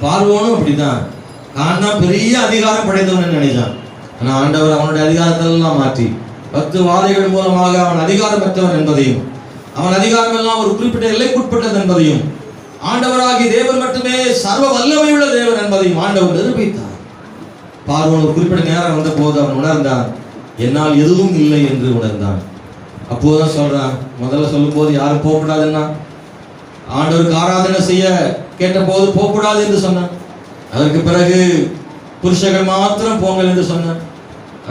பார்வோனும் அப்படிதான், நான் தான் பெரிய அதிகாரம் படைத்தவன் நினைச்சான். ஆனா ஆண்டவர் அவனுடைய அதிகாரத்தெல்லாம் மாற்றி 10 வாதைகள் மூலமாக அவன் அதிகாரம் பெற்றவன் என்பதையும், அவன் அதிகாரம் எல்லாம் ஒரு குறிப்பிட்ட எல்லைக்குட்பட்டது என்பதையும் ஆண்டவராகிய தேவன் மட்டுமே சர்வ வல்லமையுள்ள தேவன் என்பதையும் ஆண்டவர் நிரூபித்தார். பார்வோன் ஒரு குறிப்பிட்ட நேரம் வந்த போது அவன் உணர்ந்தான், என்னால் எதுவும் இல்லை என்று உணர்ந்தான். அப்போதான் சொல்றான், முதல்ல சொல்லும் போது யாரும் போகக்கூடாதுன்னா, ஆண்டவருக்கு ஆராதனை செய்ய கேட்ட போது போகக்கூடாது என்று சொன்னான். அதற்கு பிறகு புருஷர்கள் மாத்திரம் போங்கள் என்று சொன்னான்.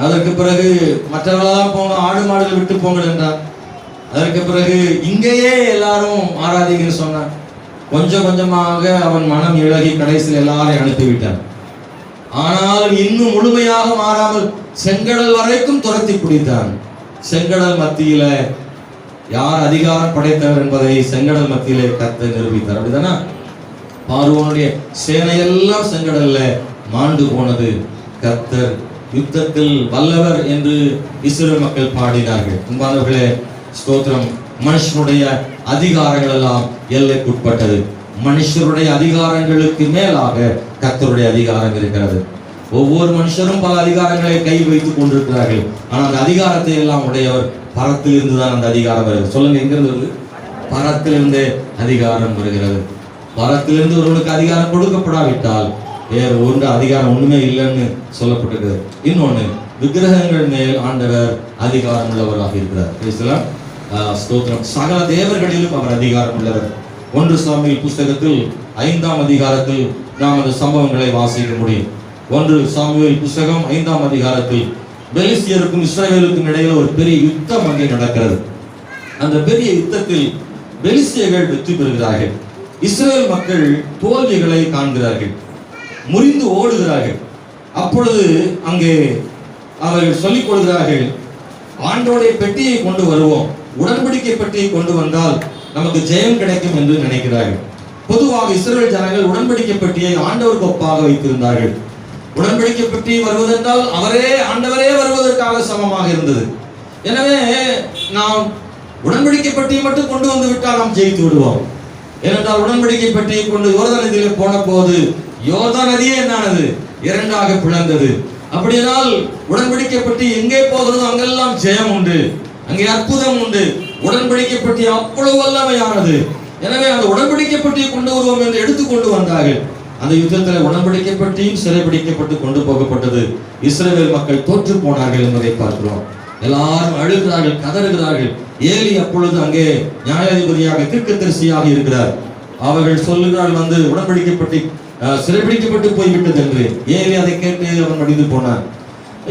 அதற்கு பிறகு மற்றவர்களெல்லாம் போங்க, ஆடு மாடுகள் விட்டு போங்கள் என்றான். அதற்கு பிறகு இங்கேயே எல்லாரும் ஆராதிங்கன்னு சொன்னான். கொஞ்சம் கொஞ்சமாக அவன் மனம் இழகி கடைசியில் எல்லாரையும் அனுப்பிவிட்டான். ஆனால் இன்னும் முழுமையாக மாறாமல் செங்கடல் வரைக்கும் துரத்தி பிடித்தான். செங்கடல் மத்தியில யார் அதிகாரம் படைத்தவர் என்பதை செங்கடல் மத்தியிலே கர்த்தர் நிரூபித்தார். அப்படிதானா? பார்வோனுடைய சேனையெல்லாம் செங்கடல்ல மாண்டு போனது. கர்த்தர் யுத்தத்தில் வல்லவர் என்று இஸ்ரவேல் மக்கள் பாடினார்கள். அன்பானவர்களே, ஸ்தோத்திரம். மனுஷனுடைய அதிகாரங்கள் எல்லாம் எல்லைக்குட்பட்டது. மனுஷருடைய அதிகாரங்களுக்கு மேலாக கர்த்தருடைய அதிகாரம் இருக்கிறது. ஒவ்வொரு மனுஷரும் பல அதிகாரங்களை கை வைத்துக் கொண்டிருக்கிறார்கள். ஆனால் அந்த அதிகாரத்தை எல்லாம் உடையவர் பரத்திலிருந்து தான் அந்த அதிகாரம் வருகிறது. சொல்லுங்க, எங்கிருந்து வருது? பரத்திலிருந்து அதிகாரம் வருகிறது. பரத்திலிருந்து ஒருவனுக்கு அதிகாரம் கொடுக்கப்படாவிட்டால் வேறு ஒன்று அதிகாரம் ஒண்ணுமே இல்லைன்னு சொல்லப்பட்டிருக்கிறது. இன்னொன்னு, விக்கிரகங்கள் மேல் ஆண்டவர் அதிகாரம் உள்ளவராக இருக்கிறார். ஸ்தோத்திரம். சகல தேவர்களிலும் அவர் அதிகாரம் உள்ளவர். 1 சாமுவேல் புஸ்தகத்தில் 5ஆம் அதிகாரத்தில் நாம் அந்த சம்பவங்களை வாசிக்க முடியும். 1 சாமுவேல் புஸ்தகம் 5ஆம் அதிகாரத்தில் பெலிஸ்தியருக்கும் இஸ்ரவேலுக்கும் இடையில ஒரு பெரிய யுத்தம் அங்கே நடக்கிறது. அந்த பெரிய யுத்தத்தில் பெலிஸ்தியர்கள் வெற்றி பெறுகிறார்கள். இஸ்ரவேல் மக்கள் தோல்விகளை காண்கிறார்கள், முறிந்து ஓடுகிறார்கள். அப்பொழுது அங்கே அவர்கள் சொல்லிக் கொள்கிறார்கள், ஆண்டவருடைய பெட்டியை கொண்டு வருவோம், உடன்படிக்கை பெட்டியை கொண்டு வந்தால் நமக்கு ஜெயம் கிடைக்கும் என்று நினைக்கிறார்கள். பொதுவாக இஸ்ரவேல் ஜனங்கள் உடன்படிக்கை பெட்டியை ஆண்டவருக்கு ஒப்பாக வைத்திருந்தார்கள். உடன்படிக்கை பெட்டி வருவதென்றால் ஆண்டவரே வருவதற்காக சமமாக இருந்தது. எனவே நாம் உடன்படிக்கை பெட்டியை மட்டும் கொண்டு வந்து விட்டால் நாம் ஜெயித்து விடுவோம். ஏனென்றால் உடன்படிக்கை பெட்டியை கொண்டு யோர்தான் நதியிலே போன போது யோர்தான் நதியே என்னானது? 2ஆக பிளந்தது. அப்படியானால் உடன்படிக்கை பெட்டி எங்கே போகிறதோ அங்கெல்லாம் ஜெயம் உண்டு, அங்கே அற்புதம் உண்டு. உடன்படிக்கை பெட்டி அவ்வளவு வல்லமையானது. எனவே அந்த உடன்படிக்கை பெட்டியை கொண்டு வருவோம் என்று எடுத்துக்கொண்டு வந்தார்கள். அந்த யுத்தத்தில் உடன்படிக்கை பெட்டியும் சிறைபிடிக்கப்பட்டு கொண்டு போகப்பட்டது. இஸ்ரவேல் மக்கள் தோற்று போனார்கள் என்பதை பார்க்கிறோம். எல்லாரும் அழுகிறார்கள், கதறுகிறார்கள். ஏலி அப்பொழுது அங்கே நியாயாதிபதியாக தீர்க்கதரிசியாக இருக்கிறார். அவர்கள் சொல்லுகிறார்கள், உடன்படிக்கை பெட்டி சிறைபிடிக்கப்பட்டு போய்விட்டது என்று. ஏலி அதை கேட்டு அவன் மடிந்து போனான்.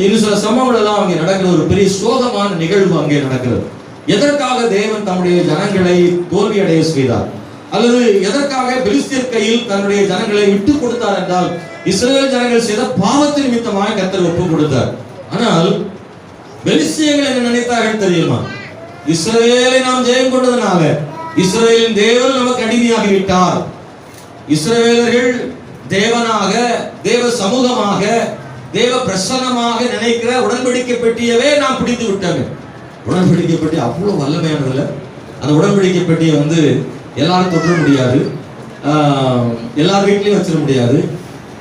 இன்னும் சில சம்பவங்கள் எல்லாம் அங்கே நடக்கிறது. ஒரு பெரிய சோகமான நிகழ்வு அங்கே நடக்கிறது. எதற்காக தேவன் தம்முடைய ஜனங்களை தோல்வி அடைய செய்தார், அல்லது எதற்காக பெலிஸ்தியர் கையில் தன்னுடைய ஜனங்களை விட்டு கொடுத்தார் என்றால், இஸ்ரவேல் ஜனங்கள் செய்த பாவத்தின் நிமித்தமாக கர்த்தர் ஒப்பு கொடுத்தார். ஆனால் பெலிஸ்தியர்கள் என்ன நினைத்தார்கள் தெரியுமா? இஸ்ரவேலை நாம் ஜெயம் கொண்டதனால இஸ்ரவேலின் தேவன் நமக்கு அடிமையாகி விட்டார். இஸ்ரவேலர்கள் தேவனாக, தேவ சமூகமாக, தேவ பிரசன்னமாக நினைக்கிற உடன்படிக்கை பெட்டியவே நாம் பிடித்து விட்டோம். உடன்படிக்கை பெட்டி அவ்வளவு வல்லமையானதுல. அந்த உடன்படிக்கை பெட்டியை எல்லாரும் தொற்ற முடியாது, எல்லார் வீட்லையும் வச்சிட முடியாது.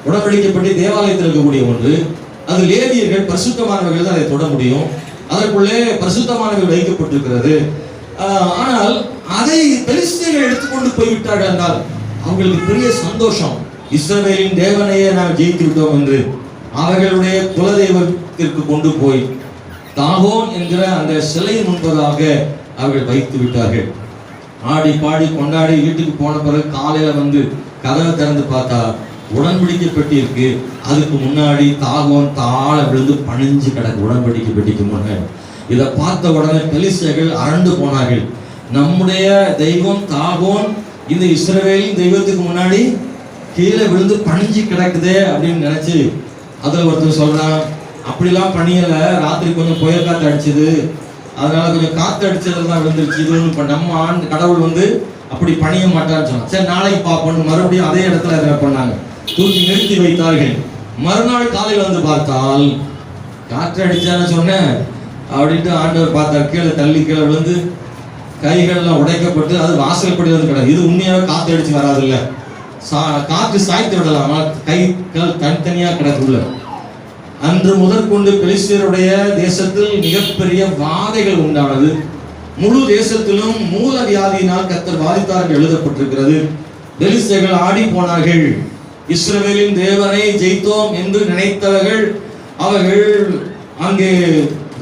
உடன்படிக்கை பெட்டி தேவாலயத்தில் இருக்கக்கூடிய ஒன்று. அது லேவியர்கள், பரிசுத்தமானவர்கள் தான் அதை தொட முடியும். அதற்குள்ளே பரிசுத்தமானவர்கள் வைக்கப்பட்டிருக்கிறது. ஆனால் அதை பெலிஸ்தியர்கள் எடுத்துக்கொண்டு போய்விட்டார்கள் என்றால் அவங்களுக்கு பெரிய சந்தோஷம். இஸ்ரவேலின் தேவனையே நாம் ஜெயித்து விட்டோம் என்று அவர்களுடைய குலதெய்வத்திற்கு கொண்டு போய் தாகோன் என்கிற அந்த சிலை முன்பதாக அவர்கள் வைத்து விட்டார்கள். ஆடி பாடி கொண்டாடி வீட்டுக்கு போன பிறகு காலையில கதவை திறந்து பார்த்தா உடன்படிக்கை பெட்டி இருக்கு. அதுக்கு முன்னாடி தாகோன் தாழ விழுந்து பணிஞ்சு கிடக்கு உடன்படிக்கை பெட்டிக்கு முன்னாடி. இதை பார்த்த உடனே பெலிஸ்தியர்கள் அரண்டு போனார்கள். நம்முடைய தெய்வம் தாகோன் இந்த இஸ்ரவேலின் தெய்வத்துக்கு முன்னாடி கீழே விழுந்து பணிஞ்சு கிடக்குதே அப்படின்னு நினைச்சு, அதுல ஒருத்தர் சொல்றான், அப்படிலாம் பணியல, ராத்திரி கொஞ்சம் புயல் காத்து அடிச்சது, அதனால கொஞ்சம் காத்து அடிச்சதுதான் விழுந்துருச்சு. இது இப்ப நம்ம கடவுள் அப்படி பணிய மாட்டான்னு சொன்னான். சரி, நாளைக்கு பார்ப்போம். மறுபடியும் அதே இடத்துல என்ன பண்ணாங்க, தூக்கி நிறுத்தி வைத்தார்கள். மறுநாள் காலையில் பார்த்தால் காற்று அடிச்சான்னு சொன்னேன் அப்படின்ட்டு ஆண்டவர் பார்த்தார். கீழே தள்ளி கீழே விழுந்து கைகள்லாம் உடைக்கப்பட்டு அது வாசல் படி கிடையாது. இது உண்மையாவே காத்து அடிச்சு வராது இல்ல, காற்று சாய்த்து விடலாம், கைகள் தனித்தனியா கிடக்குள்ள. அன்று முதற்கொண்டு பெலிஸ்தியருடைய தேசத்தில் மிகப்பெரிய வாதைகள் உண்டானது. முழு தேசத்திலும் மூல வியாதியினால் கர்த்தர் பாதித்தார்கள் எழுதப்பட்டிருக்கிறது. பெலிஸ்தர்கள் ஆடி போனார்கள். இஸ்ரவேலின் தேவனை ஜெயித்தோம் என்று நினைத்தவர்கள் அவர்கள் அங்கே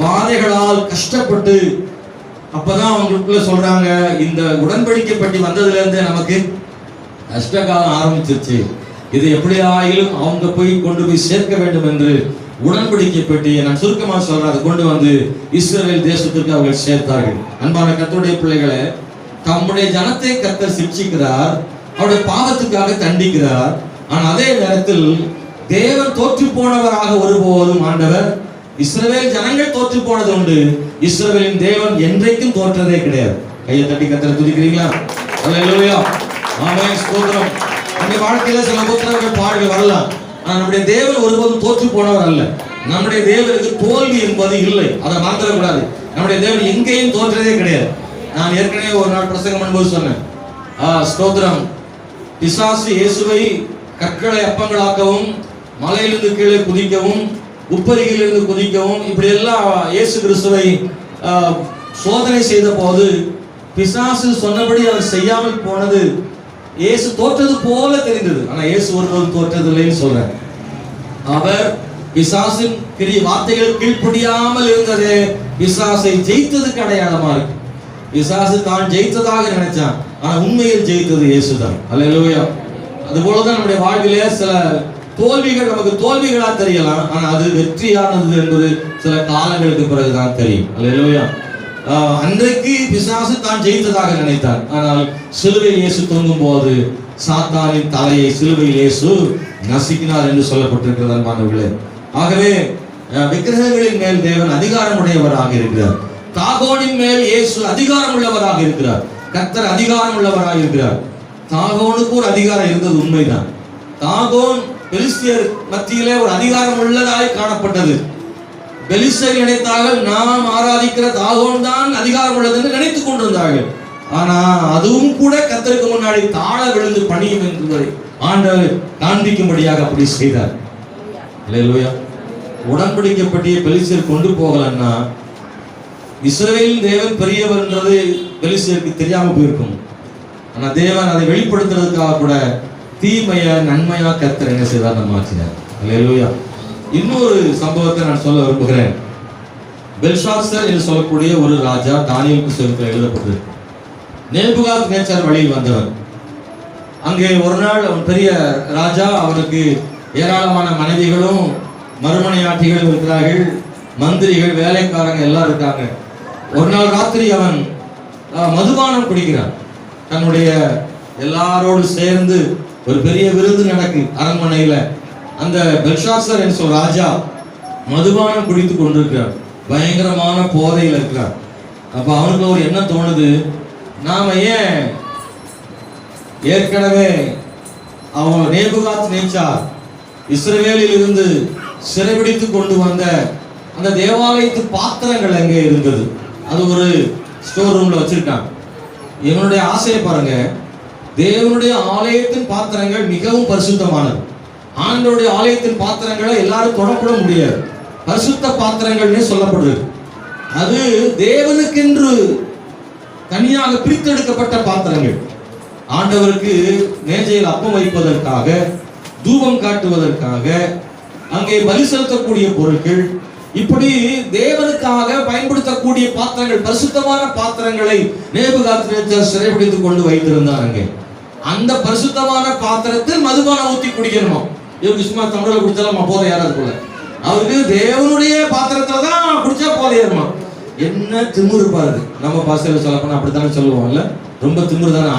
வாதைகளால் கஷ்டப்பட்டு, அப்பதான் அவங்களுக்குள்ள சொல்றாங்க, இந்த உடன்படிக்கை பற்றி வந்ததுல இருந்தே நமக்கு கஷ்டகாலம் ஆரம்பிச்சிருச்சு. இது எப்படியாயிலும் அவங்க கொண்டு போய் சேர்க்க வேண்டும் என்று உடன்படிக்கை பெட்டி, நான் சுருக்கமா சொல்றேன், அதை கொண்டு வந்து இஸ்ரவேல் தேசத்திற்கு அவர்கள் சேர்த்தார்கள். அன்பான கர்த்தருடைய பிள்ளைகளை, தம்முடைய ஜனத்தை கர்த்தர் சிட்சிக்கிறார், அவருடைய பாவத்துக்காக தண்டிக்கிறார். ஆனால் அதே நேரத்தில் தேவன் தோற்று போனவராக ஒருபோதும் ஆண்டவர், இஸ்ரவேல் ஜனங்கள் தோற்று போனது உண்டு, இஸ்ரவேலின் தேவன் என்றைக்கும் தோற்றதே கிடையாது. கையை தட்டி கர்த்தரை துதிக்கிறீங்களா? அல்லேலூயா, ஆமென், ஸ்தோத்திரம். நம்ம வாழ்க்கையில சில புத்தகங்கள் பாடல்கள் வரலாம், ஆனால் நம்முடைய தேவன் ஒருபோதும் தோற்று போனவர் அல்ல. நம்முடைய தேவனுக்கு தோல்வி என்பது இல்லை, அதை மாற்றக்கூடாது. நம்முடைய தேவன் எங்கேயும் தோற்றதே கிடையாது. நான் ஏற்கனவே ஒரு நாள் பிரசங்கம் பண்ணும்போது சொன்னேன், ஸ்தோத்திரம், பிசாசு இயேசுவை கற்களை அப்பங்களாக்கவும், மலையிலிருந்து கீழே குதிக்கவும், உப்பரிகையிலிருந்து குதிக்கவும், இப்படி எல்லாம் இயேசு கிறிஸ்துவை சோதனை செய்த போது பிசாசு சொன்னபடி அவர் செய்யாமல் போனது இயேசு தோற்றது போல தெரிந்தது. ஆனா இயேசு ஒருபோதும் தோற்றதில்லைன்னு சொல்றேன். அவர் பிசாசின் வார்த்தைகள் கீழ்ப்படியாமல் இருந்ததே பிசாசை ஜெயித்ததுக்கு அடையாளமா இருக்கு. பிசாசு தான் ஜெயித்ததாக நினைச்சான், ஆனா உண்மையில் ஜெயித்தது இயேசுதான். அல்லேலூயா. அதுபோலதான் நம்முடைய வாழ்விலே சில தோல்விகள் நமக்கு தோல்விகளா தெரியலாம், ஆனா அது வெற்றியானது என்பது சில காலங்களுக்கு பிறகுதான் தெரியும். அல்லேலூயா. அன்றைக்கு பிசாசு தான் ஜெயித்ததாக நினைத்தான், ஆனால் சிலுவையில் இயேசு தொங்கும் போது சாத்தானின் தலையை சிலுவையில் இயேசு நசுக்கினார் என்று சொல்லப்பட்டிருக்கிறது. அன்பானவர்களே, ஆகவே விக்கிரகங்களின் மேல் தேவன் அதிகாரம் உடையவராக இருக்கிறார். தாகோனின் மேல் இயேசு அதிகாரம் உள்ளவராக இருக்கிறார். கர்த்தர் அதிகாரம் உள்ளவராக இருக்கிறார். தாகோனுக்கு ஒரு அதிகாரம் இருந்தது, உண்மைதான். தாகோன் பெலிஸ்தியர் மத்தியிலே ஒரு அதிகாரம் உள்ளதாய் காணப்பட்டது. பெலிஸ்தர்கள் நினைத்தார்கள், நாம் ஆராதிக்கிற தாகோன் தான் அதிகாரம் உள்ளது என்று நினைத்துக் கொண்டிருந்தார்கள். ஆனா அதுவும் கூட கர்த்தருக்கு முன்னாடி தாழ விழுந்து பணியும் என்பதை ஆண்டவர் காண்பிக்கும்படியாக அப்படி செய்தார். அல்லேலூயா. உடன்படிக்கை பற்றிய பெலிஸ்தர் கொண்டு போகலன்னா இஸ்ரவேலின் தேவன் பெரியவர் என்றது பெலிஸ்தருக்கு தெரியாம போயிருக்கும். ஆனா தேவன் அதை வெளிப்படுத்துறதுக்காக கூட தீமைய நன்மையா கர்த்தர் என்ன செய்தார், மாற்றினார். அல்லேலூயா. இன்னொரு சம்பவத்தை நான் சொல்ல விரும்புகிறேன். பெல்ஷாத்சர் என்று சொல்லக்கூடிய ஒரு ராஜா தானியேல் புத்தகத்தில் எழுதப்பட்டது. நேபுகாத் நேச்சார் வழியில் வந்தவர். அங்கே ஒரு நாள் அவன் பெரிய ராஜா, அவனுக்கு ஏராளமான மனைவிகளும் மறுமனையாட்டிகளும் இருக்கிறார்கள், மந்திரிகள், வேலைக்காரங்க எல்லாம் இருக்காங்க. ஒரு நாள் ராத்திரி அவன் மதுபானம் குடிக்கிறான். தன்னுடைய எல்லாரோடு சேர்ந்து ஒரு பெரிய விருந்து நடக்கு அரண்மனையில. அந்த பெல்ஷாத்சர் என்று சொல்ற ராஜா மதுபானம் குடித்து கொண்டிருக்கிறார், பயங்கரமான போதையில் இருக்கிறார். அப்ப அவனுக்கு ஒரு எண்ணம் தோணுது, நாம ஏன் ஏற்கனவே அவன் நேபுகாத் நேச்சார் இஸ்ரவேலில் இருந்து சிறைபிடித்து கொண்டு வந்த அந்த தேவாலயத்து பாத்திரங்கள் எங்கே இருந்தது, அது ஒரு ஸ்டோர் ரூம்ல வச்சிருக்கான். இவனுடைய ஆசையை பாருங்க, தேவனுடைய ஆலயத்தின் பாத்திரங்கள் மிகவும் பரிசுத்தமானது. ஆண்டவருடைய ஆலயத்தின் பாத்திரங்களை எல்லாரும் தொடக்கூட முடியாது, பரிசுத்த பாத்திரங்கள்னே சொல்லப்படுது. அது தேவனுக்கென்று தனியாக பிரித்தெடுக்கப்பட்ட பாத்திரங்கள். ஆண்டவருக்கு மேஜையில் அப்பம் வைப்பதற்காக, தூபம் காட்டுவதற்காக, அங்கே பலி செலுத்தக்கூடிய பொருட்கள், இப்படி தேவனுக்காக பயன்படுத்தக்கூடிய பாத்திரங்கள், பரிசுத்தமான பாத்திரங்களை நேபுகாத்நேச்சார் சிறைபிடித்துக் கொண்டு வைத்திருந்தார். அங்கே அந்த பரிசுத்தமான பாத்திரத்தில் மதுபானம் ஊற்றி குடிக்கணுமா? இவருக்கு சும்மா தமிழில் குடிச்சாலும் போதை யாராதுக்குள்ள, அவருக்கு தேவனுடைய பாத்திரத்துல தான் குடிச்சா போதை ஏறுமா? என்ன திமிரு பாருது. நம்ம பாசையில் சொல்ல போனா அப்படித்தானே சொல்லுவோம்ல, ரொம்ப திமிரு தானே.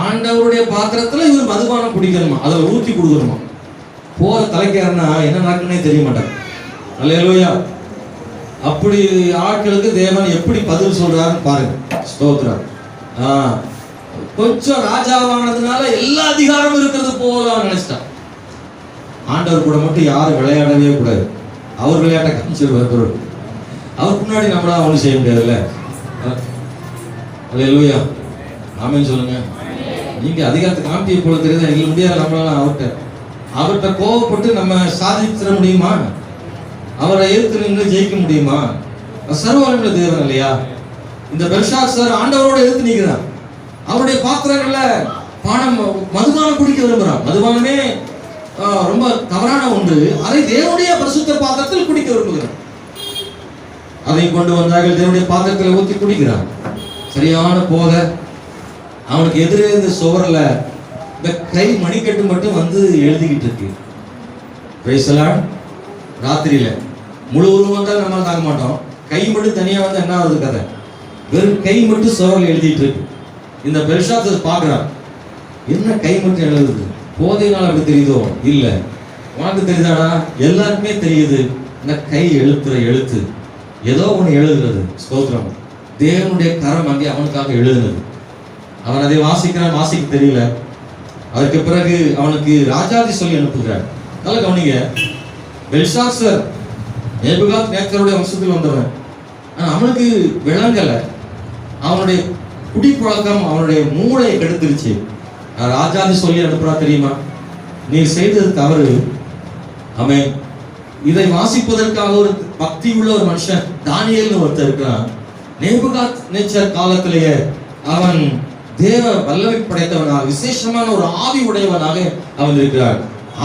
ஆண்டவருடைய பாத்திரத்துல இவர் மதுபானம் குடிக்கணுமா, அதில் ஊற்றி கொடுக்கணுமா? போற தலைக்காரனா என்ன நடக்குன்னே தெரிய மாட்டாங்க. அல்லேலூயா. அப்படி ஆட்களுக்கு தேவன் எப்படி பதில் சொல்றாருன்னு பாருங்க. ஸ்தோத்திரம். கொஞ்சம் ராஜாவானதுனால எல்லா அதிகாரமும் இருக்கிறது போல நினைச்சிட்டான். ஆண்டவர் கூட மட்டும் யாரும் விளையாடவே கூடாது, அவர் விளையாட்ட காமிச்சிருவார். அவருக்கு முன்னாடி நம்மளால ஒன்றும் செய்ய முடியாதுல்ல. அல்லேலூயா, ஆமென் சொல்லுங்க. நீங்க அதிகாரத்தை காமிப்பிய போல தெரியுது, எங்களுக்கு முடியாது. நம்மளால அவர்கிட்ட கோவப்பட்டு நம்ம சாதிச்சிட முடியுமா? அவரை எதிர்த்து நின்று ஜெயிக்க முடியுமா? சர்வவல்லமை தேவன் இல்லையா? இந்த பெல்ஷாத்சார் ஆண்டவரோட எதிர்த்து நிற்கிறான். அவருடைய பாத்திரங்கள்ல மதுபானம் குடிக்க விரும்புகிறான். மதுபானமே ரொம்ப தவறான ஒன்று. அதை தேவனுடைய பரிசுத்த பாத்திரத்தில் குடிக்க விரும்புகிறான். அதை கொண்டு வந்தார்கள், தேவனுடைய பாத்திரத்தில் ஊற்றி குடிக்கிறான். சரியான போத. அவனுக்கு எதிரே இந்த சுவர்ல இந்த கை மணிக்கட்டு மட்டும் வந்து எழுதிக்கிட்டு இருக்கு. ராத்திரியில முழு உருவம் வந்தால் நம்ம தாங்க மாட்டோம். கை மட்டும் தனியா வந்து என்ன ஆகுது கதை? வெறும் கை மட்டும் சுவர்ல எழுதிட்டு இருக்கு. இந்த பெல்ஷாத்சார் பார்க்கிறான், என்ன கை மட்டும் எழுதுது? போதையினால் அப்படி தெரியுதோ? இல்ல, உனக்கு தெரியுதாடா? எல்லாருக்குமே தெரியுது. இந்த கை எழுத்துற எழுத்து ஏதோ ஒண்ணு எழுதுறது. ஸ்தோத்திரம். தேவனுடைய கரம் அங்கே அவனுக்காக எழுதுனது. அவன் அதை வாசிக்கிறான், வாசிக்க தெரியல. அதற்கு பிறகு அவனுக்கு ராஜாதி சொல்லி அனுப்புகிறார். நல்ல கவனிங்க, பெல்ஷாத்சார் நேபுகாத்நேச்சருடைய வம்சத்தில் வந்தவன். அவனுக்கு விளங்கல. அவனுடைய குடிப்பழக்கம் அவனுடைய மூளையை கெடுத்துருச்சு. ராஜாதி சொல்லி அனுப்புறா, தெரியுமா? நீர் செய்தது தவறு. அவன் இதை வாசிப்பதற்காக ஒரு பக்தி உள்ள ஒரு மனுஷன் தானியேல்னு ஒருத்தர் இருக்கிறான். நேபுகாத்நேச்சர் காலத்திலேயே அவன் தேவ வல்லமை படைத்தவனாக, விசேஷமான ஒரு ஆவி உடையவனாக அவன் இருக்கிறார்.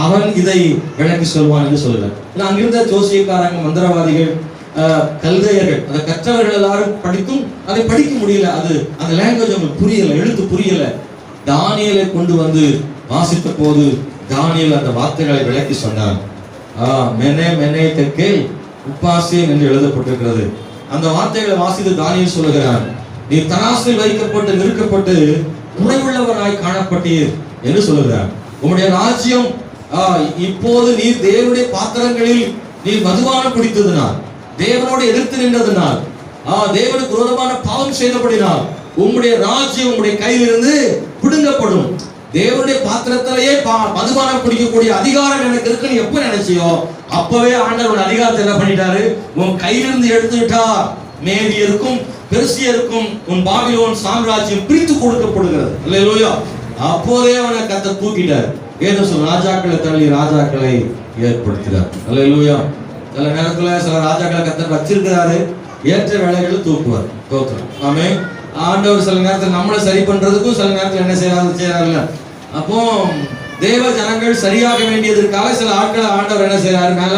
அவன் இதை விளக்கி சொல்வான் என்று சொல்லுகிறார். அங்கிருந்த ஜோசியக்காரங்க, மந்திரவாதிகள், கல்தையர்கள், அதை கற்றவர்கள் எல்லாரும் படித்தும் அதை படிக்க முடியல. அது அந்த லாங்குவேஜ் அவங்களுக்கு புரியல, எழுத்து புரியல. தானியேலை கொண்டு வந்து வாசித்த போது தானியேல் அந்த வார்த்தைகளை விளக்கி சொன்னார். மெனே மெனே தெக்கேல் உப்பாசியம் என்று எழுதப்பட்டிருக்கிறது. அந்த வார்த்தைகளை வாசித்து தானியேல் சொல்லுகிறார், நீ தராசில் வைக்கப்பட்டு நிறுக்கப்பட்டு குறைவுள்ளவராய் காணப்பட்டீர் என்று சொல்லுகிறார். உம்முடைய ராஜ்யம் இப்போது நீர் தேவனுடைய பாத்திரங்களில் நீர் மதுபானம் குடித்ததினால், தேவனோடு எதிர்த்து நின்றதினால், தேவனுக்கு விரோதமான பாவம் செய்தபடினால் உம்முடைய ராஜ்யம் உம்முடைய கையிலிருந்து பிடுங்கப்படும். தேவனுடைய பாத்திரத்திலேயே மதுபானம் குடிக்கக்கூடிய அதிகாரம் எனக்கு இருக்குன்னு எப்ப நினைச்சியோ அப்பவே ஆண்டவர் அதிகாரத்தை என்ன பண்ணிட்டாரு? உன் கையிலிருந்து எடுத்து விட்டார். மேதியருக்கும் பெர்சியருக்கும் உன் பாபிலோன் சாம்ராஜ்யம் பிரித்து கொடுக்கப்படுகிறது. அல்லேலூயா. அப்போதே அவனை கர்த்தர் தூக்கிட்டார். ஏதோ சொல்ல ராஜாக்களை தள்ளி ராஜாக்களை ஏற்படுத்தினார். அல்லேலூயா. சில நேரத்துல சில ராஜாக்களை கர்த்தர் வச்சிருக்கிறாரு, ஏற்ற வேலைகளை தூக்குவார். ஆமென். ஆண்டவர் சில நேரத்தில் நம்மளை சரி பண்றதுக்கும் சில நேரத்தில் என்ன செய்யறாருல்ல. அப்போ தேவ ஜனங்கள் சரியாக வேண்டியதற்காக சில ஆட்களை ஆண்டவர் என்ன செய்யறாரு? மேல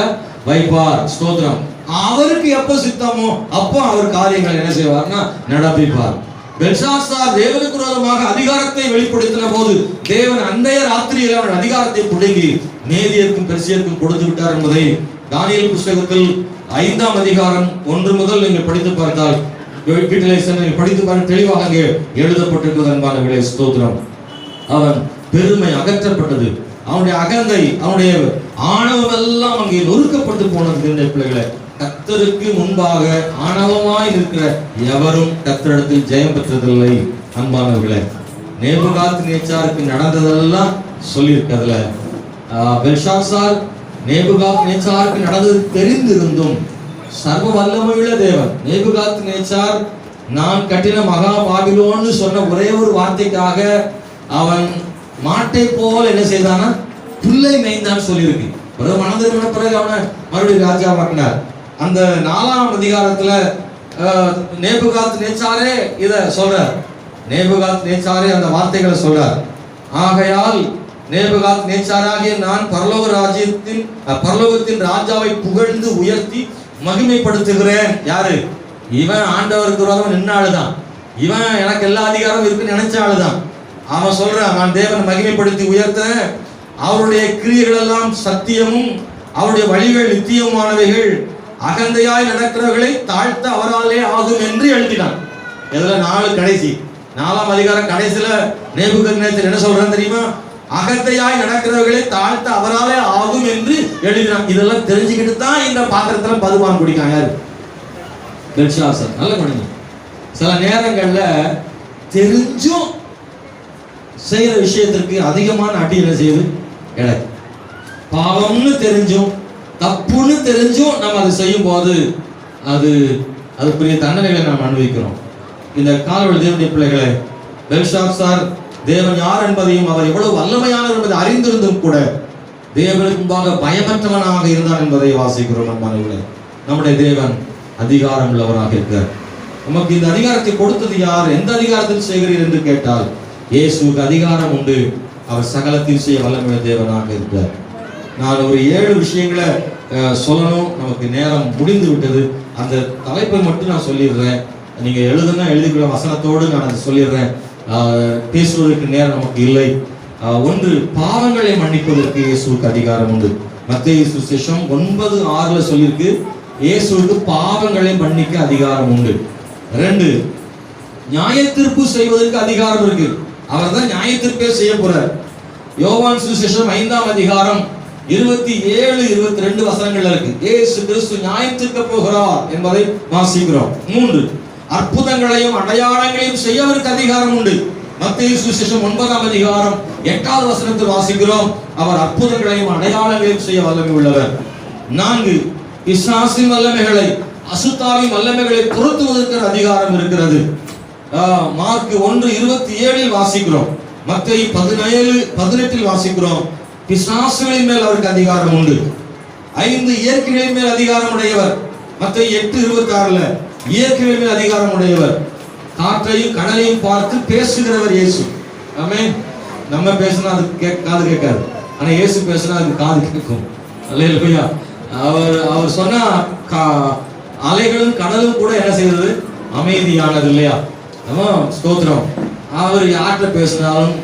வைப்பார். ஸ்தோத்திரம். அவருக்கு எப்ப சித்தமோ அப்போ அவர் காரியங்களை என்ன செய்வார்னா நடப்பிப்பார். பெல்ஷாத்சார் தேவனுக்கு விரோதமாக அதிகாரத்தை வெளிப்படுத்தின போது தேவன் அன்றைய ராத்திரியில் அவன் அதிகாரத்தை புடுங்கி மேதியருக்கும் பெர்சியருக்கும் கொடுத்து விட்டார் என்பதை தானியேல் புஸ்தகத்தில் 5ஆம் அதிகாரம் 1 முதல் நீங்கள் படித்து பார்த்தால், வீட்டிலே சென்று படித்து பார்க்க தெளிவாக அங்கே எழுதப்பட்டிருக்கிறது. அன்பானவர்களே, ஸ்தோத்திரம். அவன் பெருமை அகற்றப்பட்டது. அவனுடைய அகந்தை, அவனுடைய ஆணவம் எல்லாம் அங்கே நொறுக்கப்பட்டு போனது. பிள்ளைகளை, கர்த்தருக்கு முன்பாக ஆணவமாய் இருக்கிற எவரும் கர்த்தரிடத்தில் ஜெயம் பெற்றதில்லை. அன்பானவர்களே, நேபுகாத்நேச்சாருக்கு நடந்ததெல்லாம் சொல்லியிருக்கிறதுல, பெல்ஷாத்சார் நேபுகாத்நேச்சாருக்கு நடந்தது தெரிந்திருந்தும் சர்வ வல்லமையுள்ள தேவன் நேபுகாத்நேச்சார் நான் கட்டின மகா பாபிலோன்னு சொன்ன ஒரே ஒரு வார்த்தைக்காக அவன் மாட்டை போல என்ன செய்தானா? புல்லை மேய்ந்தான் சொல்லியிருக்கு. மனதில் பிறகு அவனை மறுபடியும் ராஜாவாக்கினார். அந்த 4ஆம் அதிகாரத்துல நேபுகாத்நேச்சாரே இத சொல்றார். நேபுகாத்நேச்சாரே அந்த வார்த்தைகளை சொல்றார். ஆகையால் நேபுகாத்நேச்சாராகிய நான் பரலோகத்தின் ராஜாவை புகழ்ந்து உயர்த்தி மகிமைப்படுத்துகிறேன். யாரு? இவன் ஆண்டவருக்கு விரோதம் நின்ன ஆளுதான். இவன் எனக்கு எல்லா அதிகாரம் இருக்குன்னு நினைச்ச ஆளுதான். அவன் சொல்றான், நான் தேவனை மகிமைப்படுத்தி உயர்த்த, அவருடைய கிரியைகள் எல்லாம் சத்தியமும் அவருடைய வழிகள் நித்தியமானவைகள், அகந்தையாய் நடக்கிறவர்களை தாழ்த்த அவராலே ஆகும் என்று எழுதினான். இதுல 4 கடைசி 4ஆம் அதிகாரம் கடைசியில நேபுகாத்நேச்சர் என்ன சொல்றான் தெரியுமா? அகந்தையாய் நடக்கிறவர்களை தாழ்த்த அவராலே ஆகும் என்று எழுதினான். இதெல்லாம் தெரிஞ்சுக்கிட்டு தான் இந்த பாத்திரத்துல மதுபானம் குடிக்காங்க. யாரு? பெல்ஷாத்சார். நல்ல மனிதன். சில நேரங்கள்ல தெரிஞ்சும் செய்யற விஷயத்திற்கு அதிகமான அடி என்ன செய்யுது? கிடையாது. பாவம்னு தெரிஞ்சும் தப்புன்னு தெரிஞ்சும் நம்ம அதை செய்யும் போது அதுக்குரிய தண்டனைகளை நாம் அனுபவிக்கிறோம். இந்த காலவெளி தேவனுடைய பிள்ளைகளை, பெல்ஷாத்சார் தேவன் யார் என்பதையும் அவர் எவ்வளவு வல்லமையானவர் என்பதை அறிந்திருந்தும் கூட தேவனுக்கு முன்பாக பயமற்றவனாக இருந்தான் என்பதை வாசிக்கிறோம். நம்முடைய தேவன் அதிகாரம் உள்ளவராக இருக்கிறார். நமக்கு இந்த அதிகாரத்தை கொடுத்தது யார்? எந்த அதிகாரத்தில் செய்கிறீர் என்று கேட்டால் இயேசுவுக்கு அதிகாரம் உண்டு. அவர் சகலத்தில் செய்ய வல்லமையுள்ள தேவனாக இருக்கிறார். நான் ஒரு 7 விஷயங்களை சொல்லணும், நமக்கு நேரம் முடிந்து விட்டது. அந்த தலைப்பை மட்டும் நான் சொல்லிடுறேன். நீங்க எழுதுனா எழுதிக்குள்ள வசனத்தோடு நான் அதை சொல்லிடுறேன். பேசுவதற்கு நேரம் நமக்கு இல்லை. 1, பாவங்களை மன்னிப்பதற்கு இயேசுவுக்கு அதிகாரம் உண்டு. மத்தேயு சுவிசேஷம் 9:6 சொல்லியிருக்கு, இயேசுவுக்கு பாவங்களை மன்னிக்க அதிகாரம் உண்டு. 2, நியாயத்தீர்ப்பு செய்வதற்கு அதிகாரம் இருக்கு. அவர் தான் நியாயத்தீர்ப்பே செய்ய போறார். யோவான் சுவிசேஷம் 5ஆம் அதிகாரம் 27-22 வசனங்கள் இருக்கு. இயேசு கிறிஸ்து நியாயத்தீர்க்க போகிறார் என்பதை வாசிக்கிறோம். 3, அற்புதங்களையும் அடையாளங்களையும் செய்ய அவருக்கு அதிகாரம் உண்டு. மத்தேயு சுவிசேஷம் 9ஆம் அதிகாரம் 8வது வசனத்தில் வாசிக்கிறோம், அவர் அற்புதங்களையும் அடையாளங்களையும் செய்ய வல்லமை உள்ளவர். 4, பிசாசின் வல்லமைகளை, அசுத்தாவின் வல்லமைகளை துரத்துவதற்கு அதிகாரம் இருக்கிறது. மார்க் 1:27 வாசிக்கிறோம். மத்தேயு 17:18 வாசிக்கிறோம், பிசாசுகளின் மேல் அவருக்கு அதிகாரம் உண்டு. 5, இயற்கைகளின் மேல் அதிகாரம் உடையவர். மத்தேயு 8:26 இயற்கைகளின் மேல் அதிகாரம் உடையவர். காற்றையும் கடலையும் பார்த்து பேசுகிறவர் இயேசு. ஆமென். நம்ம பேசினா அது காது கேட்காது, ஆனா இயேசு பேசினா அது காது கேட்கும். அல்லேலூயா. அவர் சொன்னா அலைகளும் கடலும் கூட என்ன செய்யறது? அமைதியானது இல்லையா? ஸ்தோத்திரம். அவர் யார்கிட்ட பேசினாலும்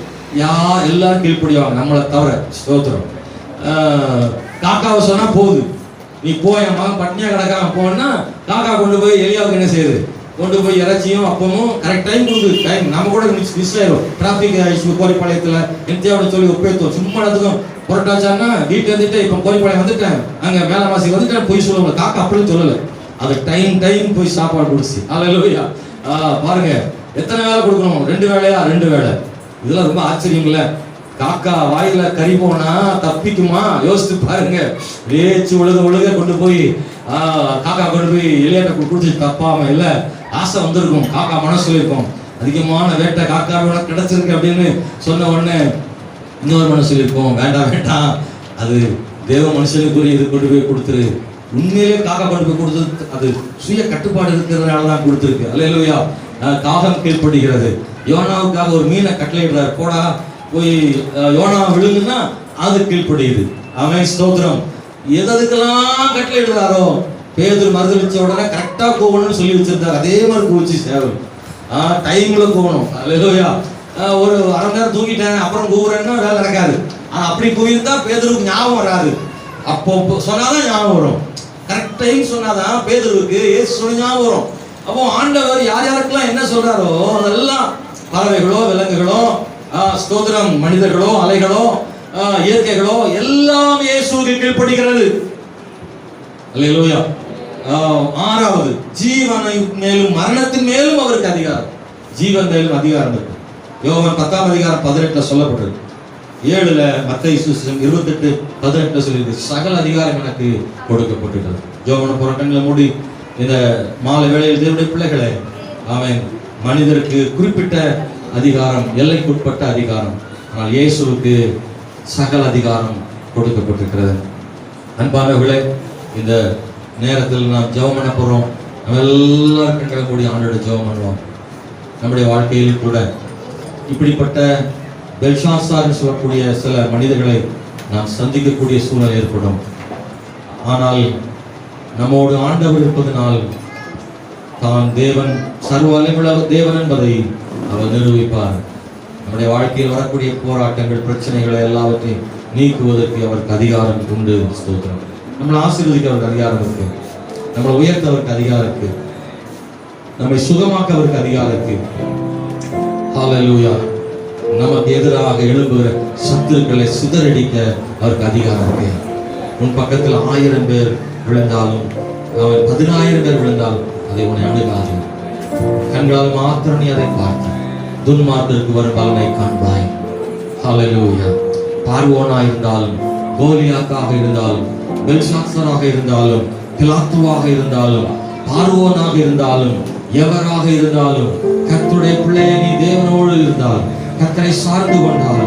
எல்லாரும் கீழ்ப்படிவாங்க, நம்மளை தவிர. ஸ்தோத்திரம். காக்காவை சொன்னா போகுது, நீ போய் என் மகன் பட்னியா கிடக்காம போனா காக்கா கொண்டு போய் எலியாவுக்கு என்ன செய்யுது? கொண்டு போய் இறைச்சியும் அப்பமும் கரெக்ட் டைம் கொடுக்குது. டைம் நம்ம கூட மிஸ் ஆயிடும். டிராபிக் ஆயிடுச்சு கோரிப்பாளையத்துல நித்தியாவோட சொல்லி ஒப்பேத்தோம். சும்மா இடத்துக்கும் புரட்டாச்சான்னா வீட்டு வந்துட்டு இப்ப கோரிப்பாளையம் வந்துட்டேன், அங்க மேலவாசி வந்துட்டேன் போய் சொல்லுவாங்க. காக்கா அப்படின்னு சொல்லல, அது டைம் போய் சாப்பாடு கொடுச்சு. அல்லேலூயா. பாருங்க, எத்தனை வேலை கொடுக்கணும்? 2 வேளையா? 2 வேளை. இதெல்லாம் ரொம்ப ஆச்சரியம் இல்ல? காக்கா வாயில கறி போனா தப்பிக்குமா? யோசித்து பாருங்க. வேச்சு ஒழுக கொண்டு போய் காக்கா கொண்டு போய் எலியாட்ட குடிச்சு தப்பாம இல்ல, ஆசை வந்திருக்கும், காக்கா மனசுல இருக்கும், அதிகமான வேட்டை காக்காவோட கிடைச்சிருக்கு அப்படின்னு சொன்ன உடனே இன்னொரு மனசுல இருக்கும், வேண்டாம் அது தேவ மனுஷனுக்குரிய இது கொண்டு போய் கொடுத்துரு. உண்மையிலே காக்கா கொண்டு போய் கொடுத்தது அது சுய கட்டுப்பாடு இருக்கிறதுனால தான் கொடுத்துருக்கு. அல்லேலூயா. காகம் கீழ்ப்படுகிறது. யோனாவுக்காக ஒரு மீனை கட்டளையிடுறாரு, போடா போய் யோனா விழுங்குன்னா அது கீழ்ப்படுகிறது. அவன் ஸ்தோத்திரம். எதுக்கெல்லாம் கட்டளையிடுறாரோ, பேதுரு மறுதளிச்ச உடனே கரெக்டா போகணும்னு சொல்லி வச்சிருந்தாரு, அதே மாதிரி கூச்சி சேவல் டைம்ல போகணும். அல்லேலூயா. ஒரு அரை மணி நேரம் தூங்கிட்டேன் அப்புறம் கூவுறேன்னா வேலை நடக்காது. ஆனா அப்படி கூவிருந்தா பேதுருக்கு ஞாபகம் வராது. அப்போ சொன்னாதான் ஞாபகம் வரும். கரெக்ட் டைம் சொன்னாதான் பேதுருக்கு ஏசு சொன்ன ஞாபகம் வரும். அப்போ ஆண்டவர் யார் யாருக்கெல்லாம் என்ன சொல்றாரோ அதெல்லாம், பறவைகளோ விலங்குகளோ ஸ்தோத்திரம், மனிதர்களோ அலைகளோ இயற்கைகளோ எல்லாம் இயேசுவுக்கு கீழ்ப்படுகிறது. அல்லேலூயா. 6வது, ஜீவனை மேலும் மரணத்தின் மேலும் அவருக்கு அதிகாரம். ஜீவன் மேலும் அதிகாரம் இருக்கு. யோவான் 10ஆம் அதிகாரம் 18 சொல்லப்பட்டது. 7 மத்தேயு சுவிசேஷம் 28:18 சொல்லியிருக்கு, சகல அதிகாரம் எனக்கு கொடுக்கப்பட்டிருக்கிறது. யோவான் புறக்கண்களை மூடி இந்த மாலை வேளையில் தேவனுடைய பிள்ளைகளே, அவன் மனிதருக்கு குறிப்பிட்ட அதிகாரம், எல்லைக்குட்பட்ட அதிகாரம், ஆனால் இயேசுவுக்கு சகல அதிகாரம் கொடுக்கப்பட்டிருக்கிறது. அன்பானவர்களே, இந்த நேரத்தில் நாம் ஜெபம் பண்ண போறோம். நம்ம எல்லாரும் கண்களை மூடி ஆண்டோட ஜெபம் பண்ணுவோம். நம்முடைய வாழ்க்கையில் கூட இப்படிப்பட்ட பெல்ஷாத்சார் சொல்லக்கூடிய சில மனிதர்களை நாம் சந்திக்கக்கூடிய சூழல் ஏற்படும். ஆனால் நம்மோடு ஆண்டவர் இருப்பதனால் தான் தேவன், சர்வ வல்லமையுள்ள தேவன் என்பதை அவர் நிரூபிப்பார். நம்முடைய வாழ்க்கையில் வரக்கூடிய போராட்டங்கள், பிரச்சனைகளை எல்லாவற்றையும் நீக்குவதற்கு அவருக்கு அதிகாரம் உண்டு. ஸ்தோத்திரம். நம்மளை ஆசீர்வதிக்க அவருக்கு அதிகாரம் இருக்கு, நம்மளை உயர்த்த அவருக்கு அதிகாரம் இருக்கு, நம்மை சுகமாக்க அவருக்கு அதிகாரம் இருக்கு. ஹல்லேலூயா. நமக்கு எதிராக எழும்புகிற சத்துருக்களை சிதறடிக்க அவருக்கு அதிகாரம் இருக்கு. உன் பக்கத்தில் 1000 பேர் விழுந்தாலும், 10,000 பேர் விழுந்தாலும் அதை உன்னை அணுகாது. கண்களால் மாத்திரம் நீ அதை பார்த்து துன்மார்க்கருக்கு வரும் பலனை காண்பாய். ஹல்லேலூயா. பார்வோனா இருந்தாலும், கோலியாத்தாக இருந்தாலும், பெல்ஷாத்சாராக இருந்தாலும், பிலாத்துவாக இருந்தாலும், பார்வோனாக இருந்தாலும், எவராக இருந்தாலும், கர்த்தருடைய பிள்ளையை நீ தேவனோடு இருந்தால், கர்த்தரை சார்ந்து கொண்டால்,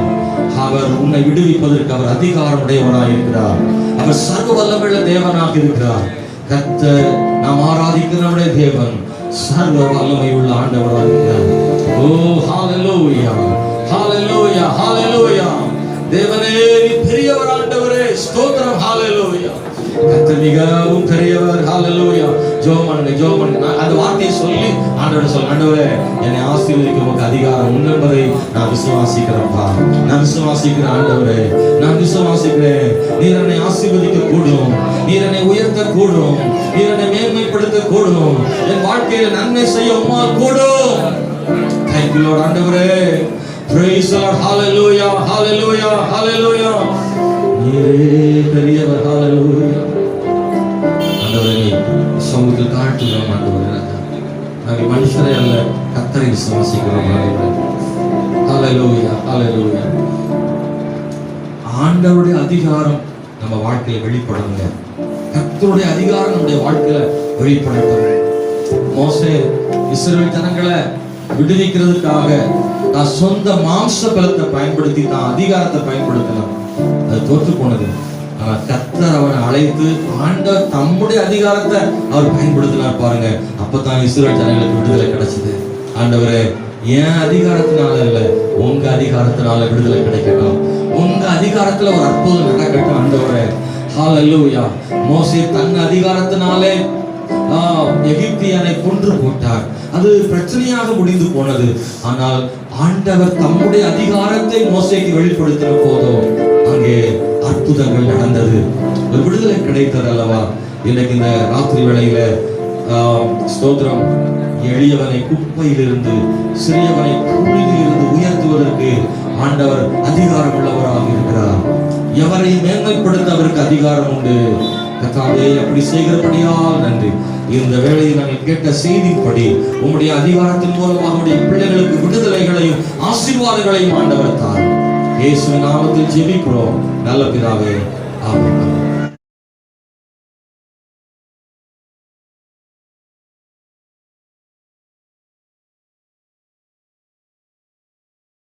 அவர் உன்னை விடுவிப்பதற்கு அவர் அதிகாரம் உடையவராக இருக்கிறார். அவர் சர்வ வல்லமையுள்ள தேவனாக இருக்கிறார். கர்த்தர் நாம் ஆராதிக்கிற நம்முடைய தேவன் சர்வ வல்லமை உள்ள ஆண்டவராக இருக்கிறார். ஓ ஹalleluya, ஹalleluya, ஹalleluya. தேவனே நீ பெரியவர் ஆண்டவரே, ஸ்தோத்திரம். ஹalleluya. கர்த்தர் மிகவும் பெரியவர். ஹalleluya. ஜெபம் பண்ணுங்க. அந்த வார்த்தையை சொல்லி ஆண்டவரே சொல்லுங்க, ஆண்டவரே என்னை ஆசீர்வதிக்க உமக்கு அதிகாரம் உண்டு என்பதை நான் விசுவாசிக்கிறேன்ப்பா. நான் விசுவாசிக்கிறேன் ஆண்டவரே, நான் விசுவாசிக்கிறேன். நீர் என்னை ஆசீர்வதிக்க கூடும், நீர் என்னை உயர்த்த கூடும், நீர் என்னை மேன்மைப்படுத்த கூடும், என் வாழ்க்கையில நன்மை செய்ய உம்மால் கூடும். Thank you Lord ஆண்டவரே. Praise the Lord. Hallelujah, hallelujah, hallelujah. நீரே பெரியவர். Hallelujah. ஆண்டவரே சமூகத்தில் காட்டுகிறோம் ஆண்டவரே. நாங்கள் மனுஷரே அல்ல, கர்த்தரை விசுவாசிக்கிறோம் ஆண்டவரே. Hallelujah, hallelujah. ஆண்டவருடைய அதிகாரம் நம்ம வாழ்க்கையில வெளிப்படுங்க. கர்த்தருடைய அதிகாரம் நம்முடைய வாழ்க்கையில வெளிப்படட்டும். மோசே இஸ்ரவேல் ஜனங்களை விடுவிக்கிறதுக்காக நான் சொந்த மாம்ச பலத்தை பயன்படுத்தி தான் அதிகாரத்தை பயன்படுத்தலாம். அது தோற்று போனது. ஆனா கர்த்தர் அவனை அழைத்து ஆண்டவர் தம்முடைய அதிகாரத்தை அவர் பயன்படுத்தினார் பாருங்க. அப்பதான் இஸ்ரவேல் ஜனங்களுக்கு விடுதலை கிடைச்சது. ஆண்டவரே என் அதிகாரத்தினால இல்ல, உங்க அதிகாரத்தினால விடுதலை கிடைக்கட்டும், உங்க அதிகாரத்துல ஒரு அற்புதம் நடக்கட்டும் ஆண்டவரே. ஹalleluya. மோசே தன் அதிகாரத்தினாலே எகிப்தியனை கொன்று போட்டார். அது பிரச்சனையாக முடிந்து போனது. ஆனால் ஆண்டவர் தம்முடைய அதிகாரத்தை மோசேக்கு வெளிப்படுத்தின போதோ அங்கே அற்புதங்கள் நடந்தது, ஒரு விடுதலை கிடைத்தது அல்லவா. இன்னைக்கு இந்த ராத்திரி வேளையில ஸ்தோத்திரம், எளியவனை குப்பையிலிருந்து சிறியவனை புழுதியிலிருந்து உயர்த்துவதற்கு ஆண்டவர் அதிகாரம் உள்ளவராக இருக்கிறார். எவரையும் மேன்மைப்படுத்த அவருக்கு அதிகாரம் உண்டு. கர்த்தாவே அப்படி செய்கிறபடியால் நன்றி. இந்த வேளையில் நாங்கள் கேட்ட செய்திப்படி உம்முடைய அதிகாரத்தின் மூலமாக உம்முடைய பிள்ளைகளுக்கு விடுதலைகளையும் ஆசீர்வாதங்களையும் ஆண்டவர் தாரும். இயேசுவின் நாமத்தில் ஜெபிக்கிறோம் நல்ல பிதாவே, ஆமென்.